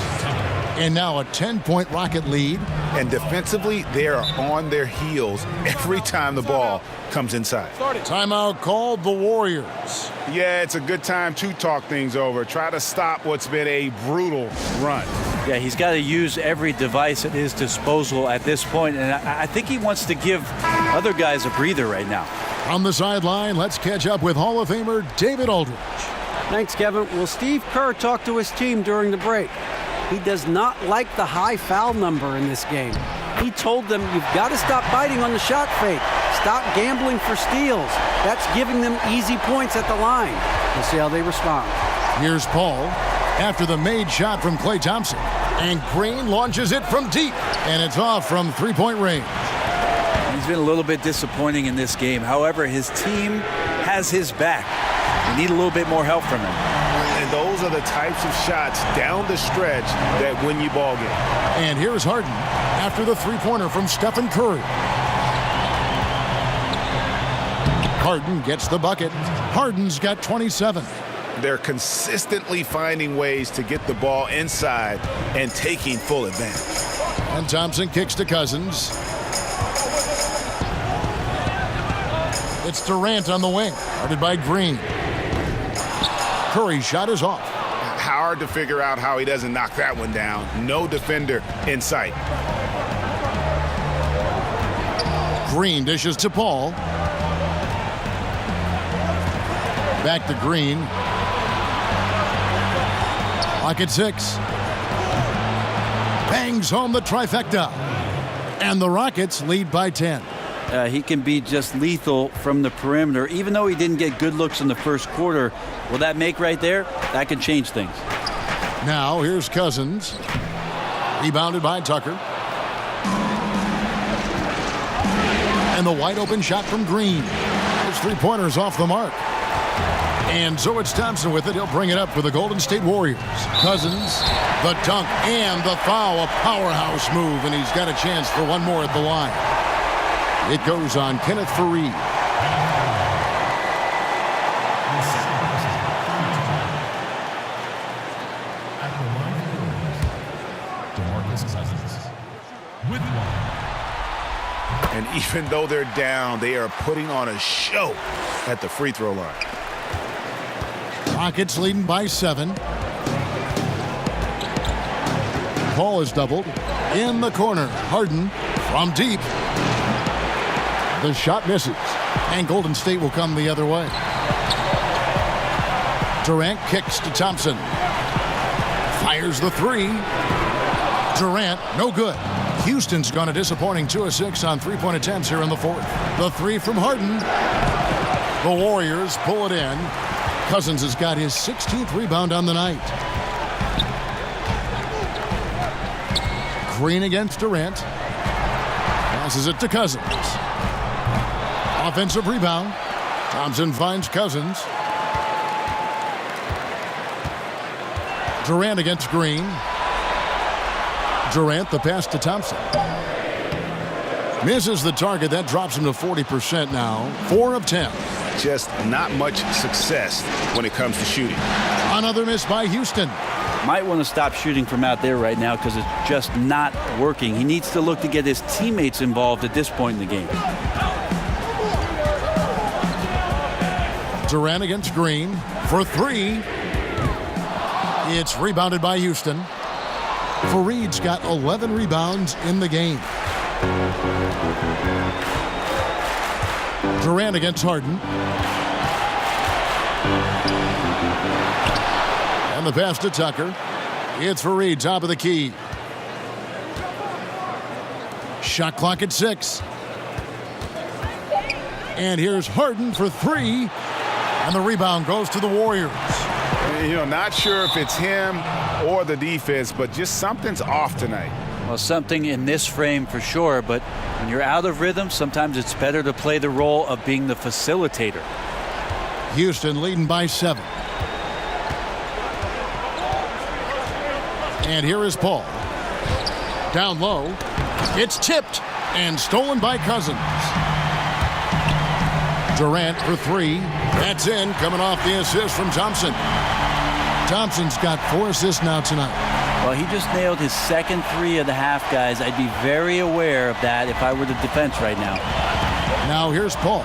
And now a 10-point Rocket lead. And defensively, they are on their heels every time the ball comes inside. Timeout called the Warriors. Yeah, it's a good time to talk things over. Try to stop what's been a brutal run. Yeah, he's got to use every device at his disposal at this point, and I think he wants to give other guys a breather right now. On the sideline, let's catch up with Hall of Famer David Aldridge. Thanks, Kevin. Well, Steve Kerr talked to his team during the break. He does not like the high foul number in this game. He told them, you've got to stop biting on the shot fake. Stop gambling for steals. That's giving them easy points at the line. We'll see how they respond. Here's Paul after the made shot from Klay Thompson. And Green launches it from deep. And it's off from 3-point range. He's been a little bit disappointing in this game. However, his team has his back. We need a little bit more help from him. And those are the types of shots down the stretch that win you ball games. And here's Harden after the 3-pointer from Stephen Curry. Harden gets the bucket. Harden's got 27. They're consistently finding ways to get the ball inside and taking full advantage. And Thompson kicks to Cousins. It's Durant on the wing, guarded by Green. Curry's shot is off. Hard to figure out how he doesn't knock that one down. No defender in sight. Green dishes to Paul. Back to Green. Clock at 6. Bangs home the trifecta. And the Rockets lead by 10. He can be just lethal from the perimeter. Even though he didn't get good looks in the first quarter, will that make right there? That can change things. Now here's Cousins. Rebounded by Tucker. And the wide open shot from Green. Those three-pointers off the mark. And so it's Thompson with it. He'll bring it up for the Golden State Warriors. Cousins, the dunk, and the foul. A powerhouse move, and he's got a chance for one more at the line. It goes on Kenneth Faried. And even though they're down, they are putting on a show at the free throw line. Rockets leading by 7. Paul is doubled. In the corner, Harden from deep. The shot misses, and Golden State will come the other way. Durant kicks to Thompson. Fires the 3. Durant, no good. Houston's gone a disappointing 2 of 6 on three-point attempts here in the fourth. The 3 from Harden. The Warriors pull it in. Cousins has got his 16th rebound on the night. Green against Durant. Passes it to Cousins. Offensive rebound. Thompson finds Cousins. Durant against Green. Durant, the pass to Thompson. Misses the target. That drops him to 40% now. 4 of 10. Just not much success when it comes to shooting. Another miss by Houston. Might want to stop shooting from out there right now because it's just not working. He needs to look to get his teammates involved at this point in the game. Durant against Green for 3. It's rebounded by Houston. Faried's got 11 rebounds in the game. Durant against Harden. And the pass to Tucker. It's Faried, top of the key. Shot clock at 6. And here's Harden for 3. And the rebound goes to the Warriors. You know, not sure if it's him or the defense, but just something's off tonight. Well, something in this frame for sure, but when you're out of rhythm, sometimes it's better to play the role of being the facilitator. Houston leading by 7. And here is Paul. Down low. It's tipped and stolen by Cousins. Durant for 3. That's in, coming off the assist from Thompson. Thompson's got 4 assists now tonight. Well, he just nailed his second 3 of the half, guys. I'd be very aware of that if I were the defense right now. Now here's Paul.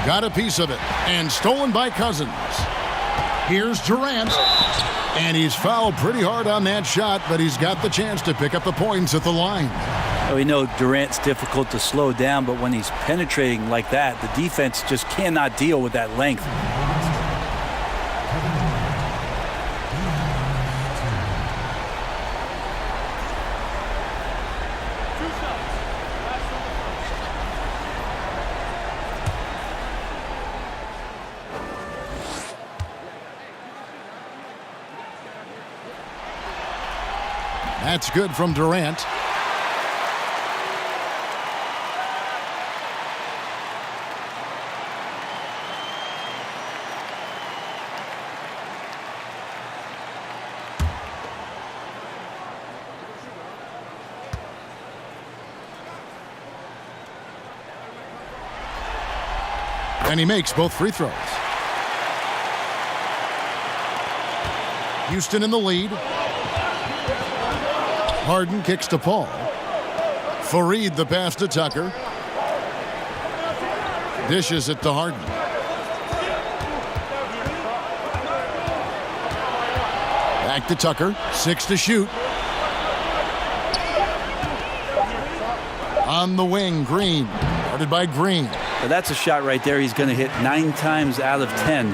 Got a piece of it and stolen by Cousins. Here's Durant. And he's fouled pretty hard on that shot, but he's got the chance to pick up the points at the line. We know Durant's difficult to slow down, but when he's penetrating like that, the defense just cannot deal with that length. That's good from Durant. And he makes both free throws. Houston in the lead. Harden kicks to Paul. Faried the pass to Tucker. Dishes it to Harden. Back to Tucker. 6 to shoot. On the wing, Green. Guarded by Green. But that's a shot right there he's going to hit 9 times out of 10.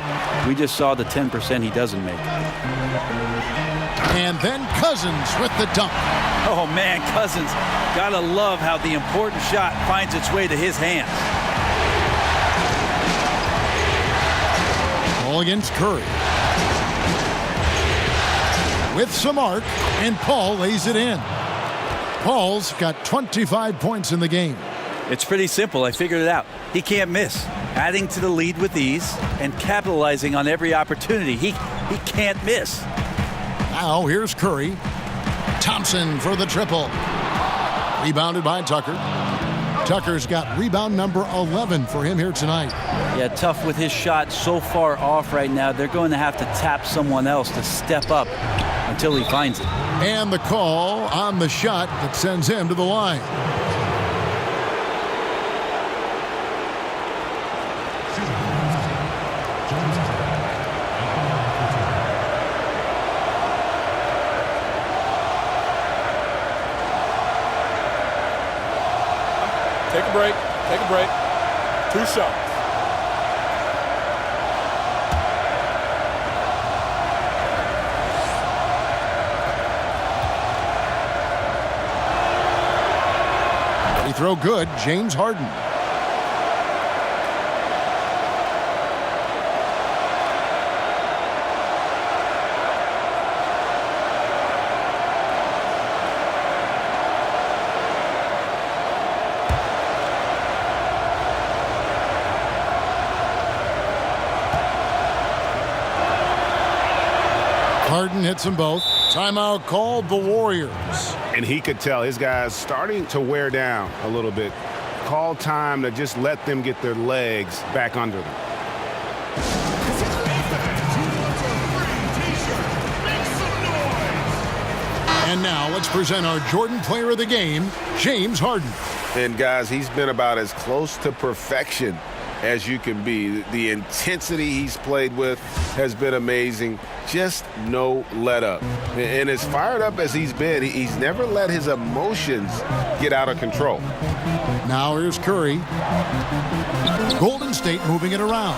We just saw the 10% he doesn't make. And then Cousins with the dunk. Oh, man, Cousins. Gotta love how the important shot finds its way to his hands. Ball against Curry. With some arc, and Paul lays it in. Paul's got 25 points in the game. It's pretty simple. I figured it out. He can't miss. Adding to the lead with ease and capitalizing on every opportunity. He can't miss. Now here's Curry. Thompson for the triple. Rebounded by Tucker. Tucker's got rebound number 11 for him here tonight. Yeah, tough with his shot so far off right now. They're going to have to tap someone else to step up until he finds it. And the call on the shot that sends him to the line. Take a break. Take a break. 2 shots. Free throw good. James Harden. Harden hits them both. Timeout called the Warriors. And he could tell his guys starting to wear down a little bit. Call time to just let them get their legs back under them. And now let's present our Jordan Player of the Game, James Harden. And guys, he's been about as close to perfection as you can be. The intensity he's played with has been amazing. Just no let up. And as fired up as he's been, he's never let his emotions get out of control. Now here's Curry. Golden State moving it around.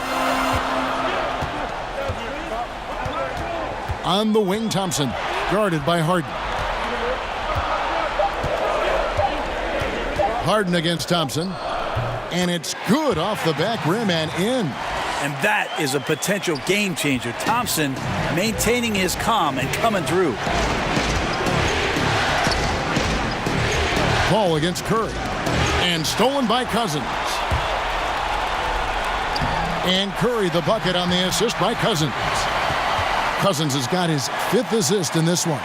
On the wing, Thompson, guarded by Harden. Harden against Thompson. And it's good off the back rim and in. And that is a potential game changer. Thompson maintaining his calm and coming through. Ball against Curry. And stolen by Cousins. And Curry the bucket on the assist by Cousins. Cousins has got his 5th assist in this one.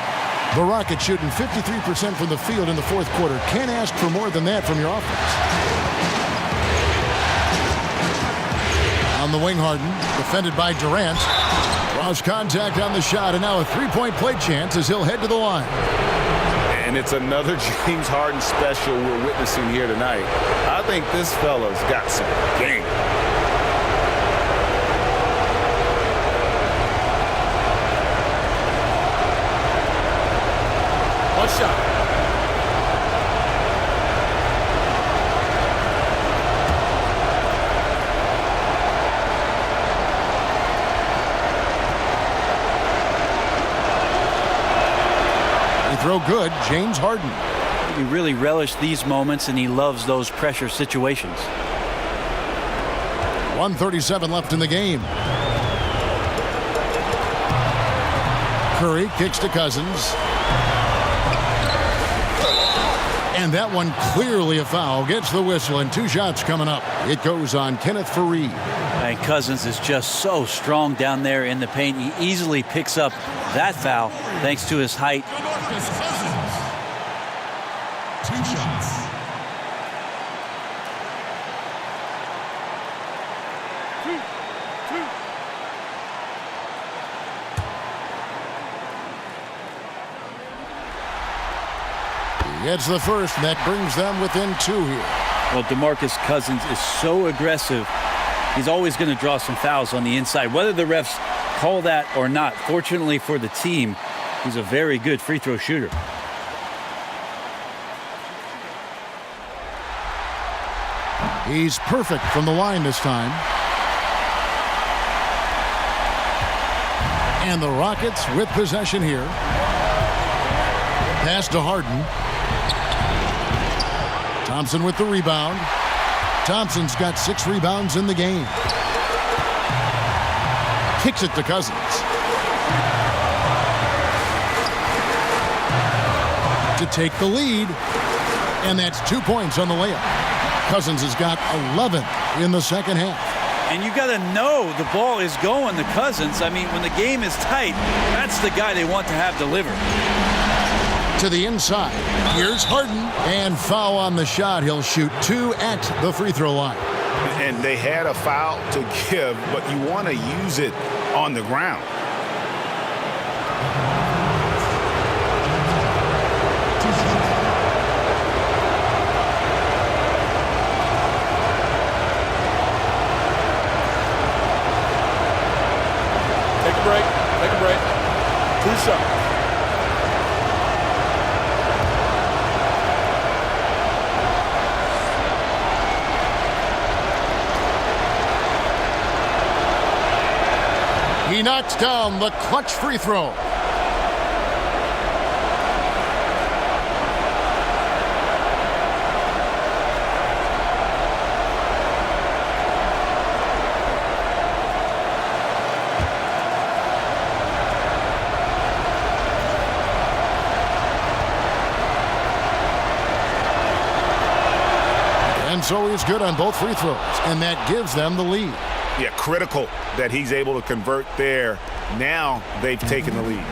The Rockets shooting 53% from the field in the 4th quarter. Can't ask for more than that from your offense. On the wing, Harden, defended by Durant. Lost contact on the shot, and now a 3-point play chance as he'll head to the line. And it's another James Harden special we're witnessing here tonight. I think this fella's got some game. One shot. Throw good, James Harden. He really relished these moments, and he loves those pressure situations. 1:37 left in the game. Curry kicks to Cousins. And that one clearly a foul. Gets the whistle, and 2 shots coming up. It goes on Kenneth Faried. And Cousins is just so strong down there in the paint. He easily picks up that foul thanks to his height. 2 shots. Gets the first, and that brings them within 2 here. Well, DeMarcus Cousins is so aggressive. He's always going to draw some fouls on the inside, whether the refs call that or not. Fortunately for the team, he's a very good free throw shooter. He's perfect from the line this time. And the Rockets with possession here. Pass to Harden. Thompson with the rebound. Thompson's got 6 rebounds in the game. Kicks it to Cousins. To take the lead. And that's 2 points on the layup. Cousins has got 11 in the second half. And you got to know the ball is going to Cousins. I mean, when the game is tight, that's the guy they want to have deliver. To the inside. Here's Harden. And foul on the shot. He'll shoot 2 at the free throw line. And they had a foul to give, but you want to use it on the ground. Take a break. Take a break. 2 shots. He knocks down the clutch free throw. And so he's good on both free throws, and that gives them the lead. Yeah, critical that he's able to convert there. Now they've taken the lead.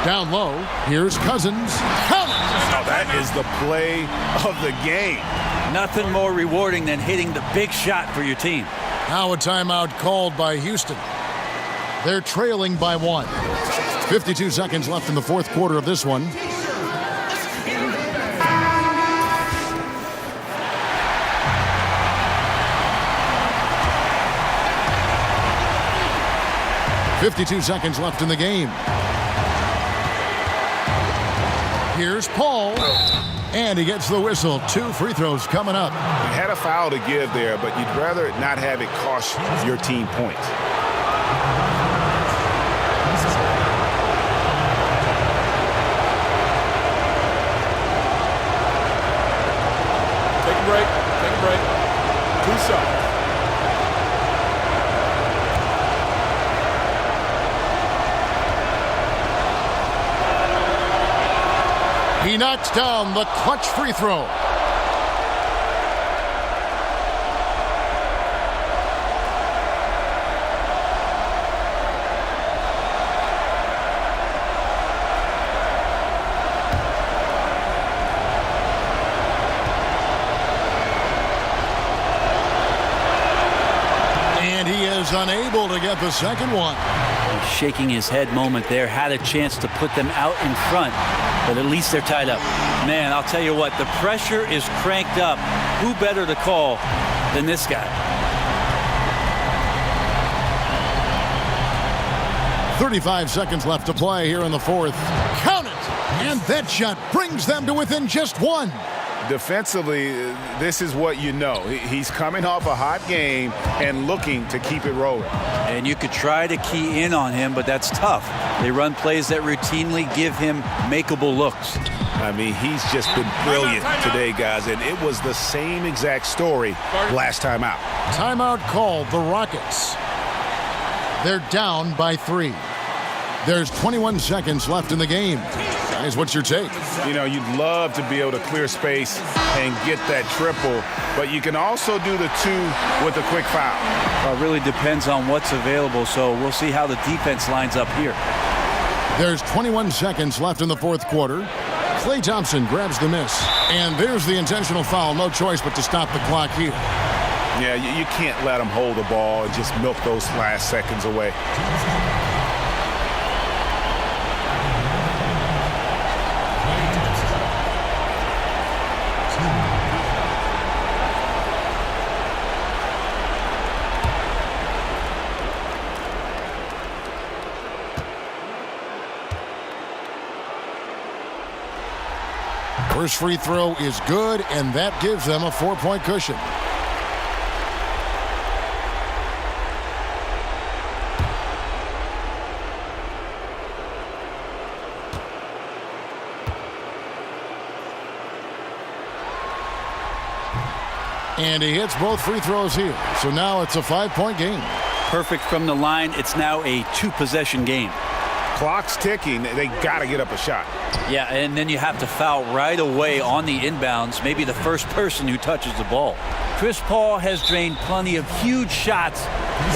Down low, here's Cousins. Oh, that is the play of the game. Nothing more rewarding than hitting the big shot for your team. Now a timeout called by Houston. They're trailing by 1. 52 seconds left in the fourth quarter of this one. .52 seconds left in the game. Here's Paul. And he gets the whistle. 2 free throws coming up. You had a foul to give there, but you'd rather not have it cost your team points. Take a break. Take a break. 2 shots. He knocks down the clutch free throw. And he is unable to get the second one. He's shaking his head moment there. Had a chance to put them out in front. But at least they're tied up. Man, I'll tell you what, the pressure is cranked up. Who better to call than this guy? 35 seconds left to play here in the fourth. Count it! And that shot brings them to within just 1. Defensively, this is what you know. He's coming off a hot game and looking to keep it rolling. And you could try to key in on him, but that's tough. They run plays that routinely give him makeable looks. I mean, he's just been brilliant today, guys, and it was the same exact story last time out. Timeout called the Rockets. They're down by 3. There's 21 seconds left in the game. Guys, what's your take? You know, you'd love to be able to clear space and get that triple, but you can also do the 2 with a quick foul. Well, it really depends on what's available, so we'll see how the defense lines up here. There's 21 seconds left in the fourth quarter. Klay Thompson grabs the miss. And there's the intentional foul. No choice but to stop the clock here. Yeah, you can't let him hold the ball and just milk those last seconds away. First free throw is good, and that gives them a 4-point cushion. And he hits both free throws here. So now it's a 5-point game. Perfect from the line. It's now a 2-possession game. Clock's ticking. They got to get up a shot. Yeah, and then you have to foul right away on the inbounds, maybe the first person who touches the ball. Chris Paul has drained plenty of huge shots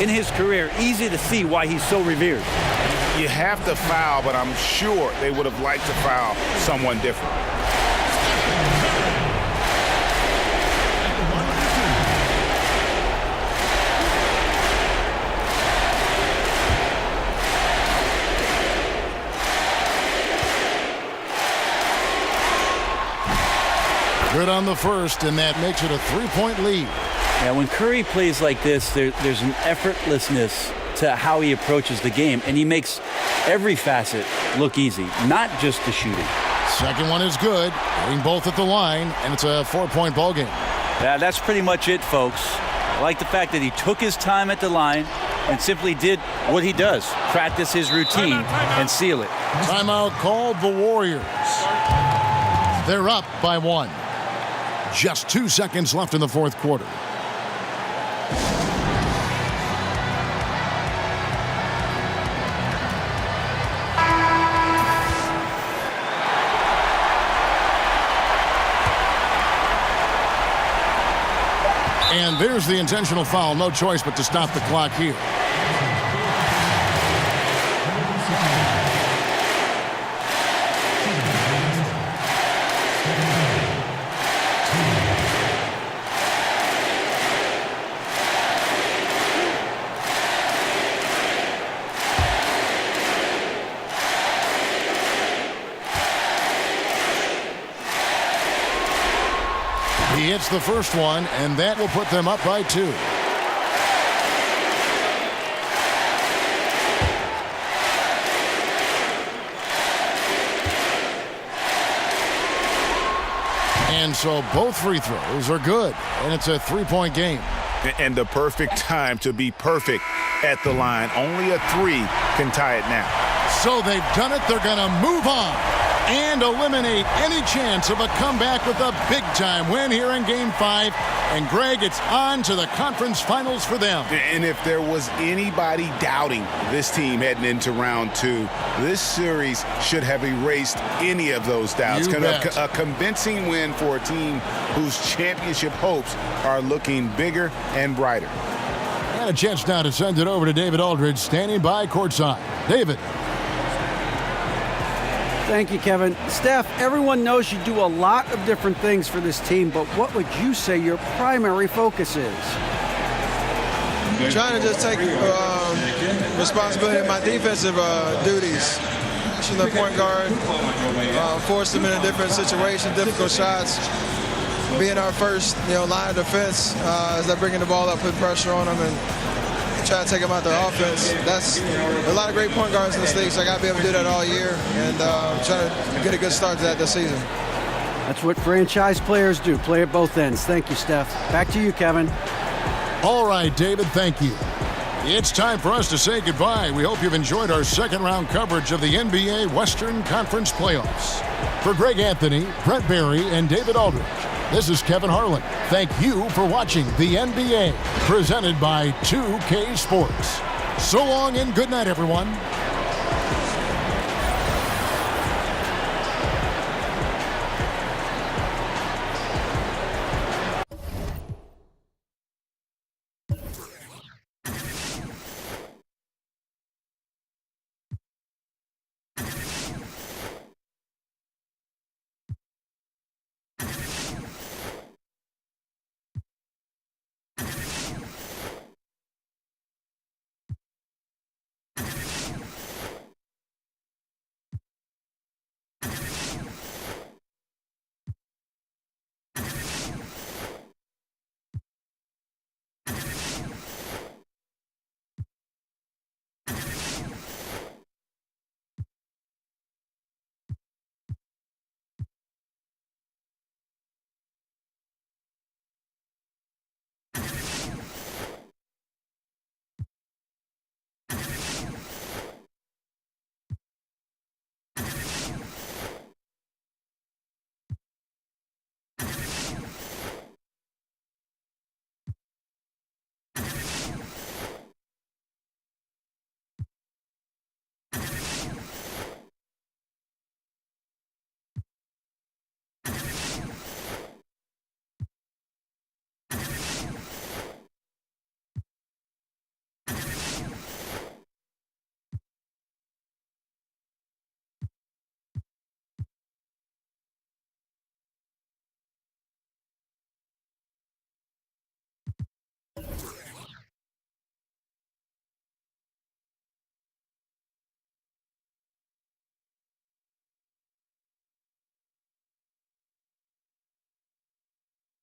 in his career. Easy to see why he's so revered. You have to foul, but I'm sure they would have liked to foul someone different. Good on the first, and that makes it a 3-point lead. Yeah, when Curry plays like this, there's an effortlessness to how he approaches the game, and he makes every facet look easy, not just the shooting. Second one is good, hitting both at the line, and it's a 4-point ball game. Yeah, that's pretty much it, folks. I like the fact that he took his time at the line and simply did what he does, practice his routine and seal it. Timeout called the Warriors. They're up by 1. Just 2 seconds left in the fourth quarter. And there's the intentional foul. No choice but to stop the clock here. He hits the first one, and that will put them up by 2. And so both free throws are good, and it's a 3-point game. And the perfect time to be perfect at the line. Only a 3 can tie it now. So they've done it. They're going to move on and eliminate any chance of a comeback with a big-time win here in Game 5. And, Greg, it's on to the conference finals for them. And if there was anybody doubting this team heading into round 2, this series should have erased any of those doubts. A convincing win for a team whose championship hopes are looking bigger and brighter. And a chance now to send it over to David Aldridge, standing by courtside. David. Thank you, Kevin. Steph, everyone knows you do a lot of different things for this team, but what would you say your primary focus is? Trying to just take responsibility of my defensive duties. Pushing the point guard, force them in a different situation, difficult shots. Being our first, line of defense as they're bringing the ball up, put pressure on them, and try to take them out their offense. That's a lot of great point guards in this league, so I got to be able to do that all year and try to get a good start to that this season. That's what franchise players do, play at both ends. Thank you, Steph. Back to you, Kevin. All right, David, thank you. It's time for us to say goodbye. We hope you've enjoyed our second-round coverage of the NBA Western Conference Playoffs. For Greg Anthony, Brett Barry, and David Aldridge, this is Kevin Harlan. Thank you for watching the NBA, presented by 2K Sports. So long and good night, everyone.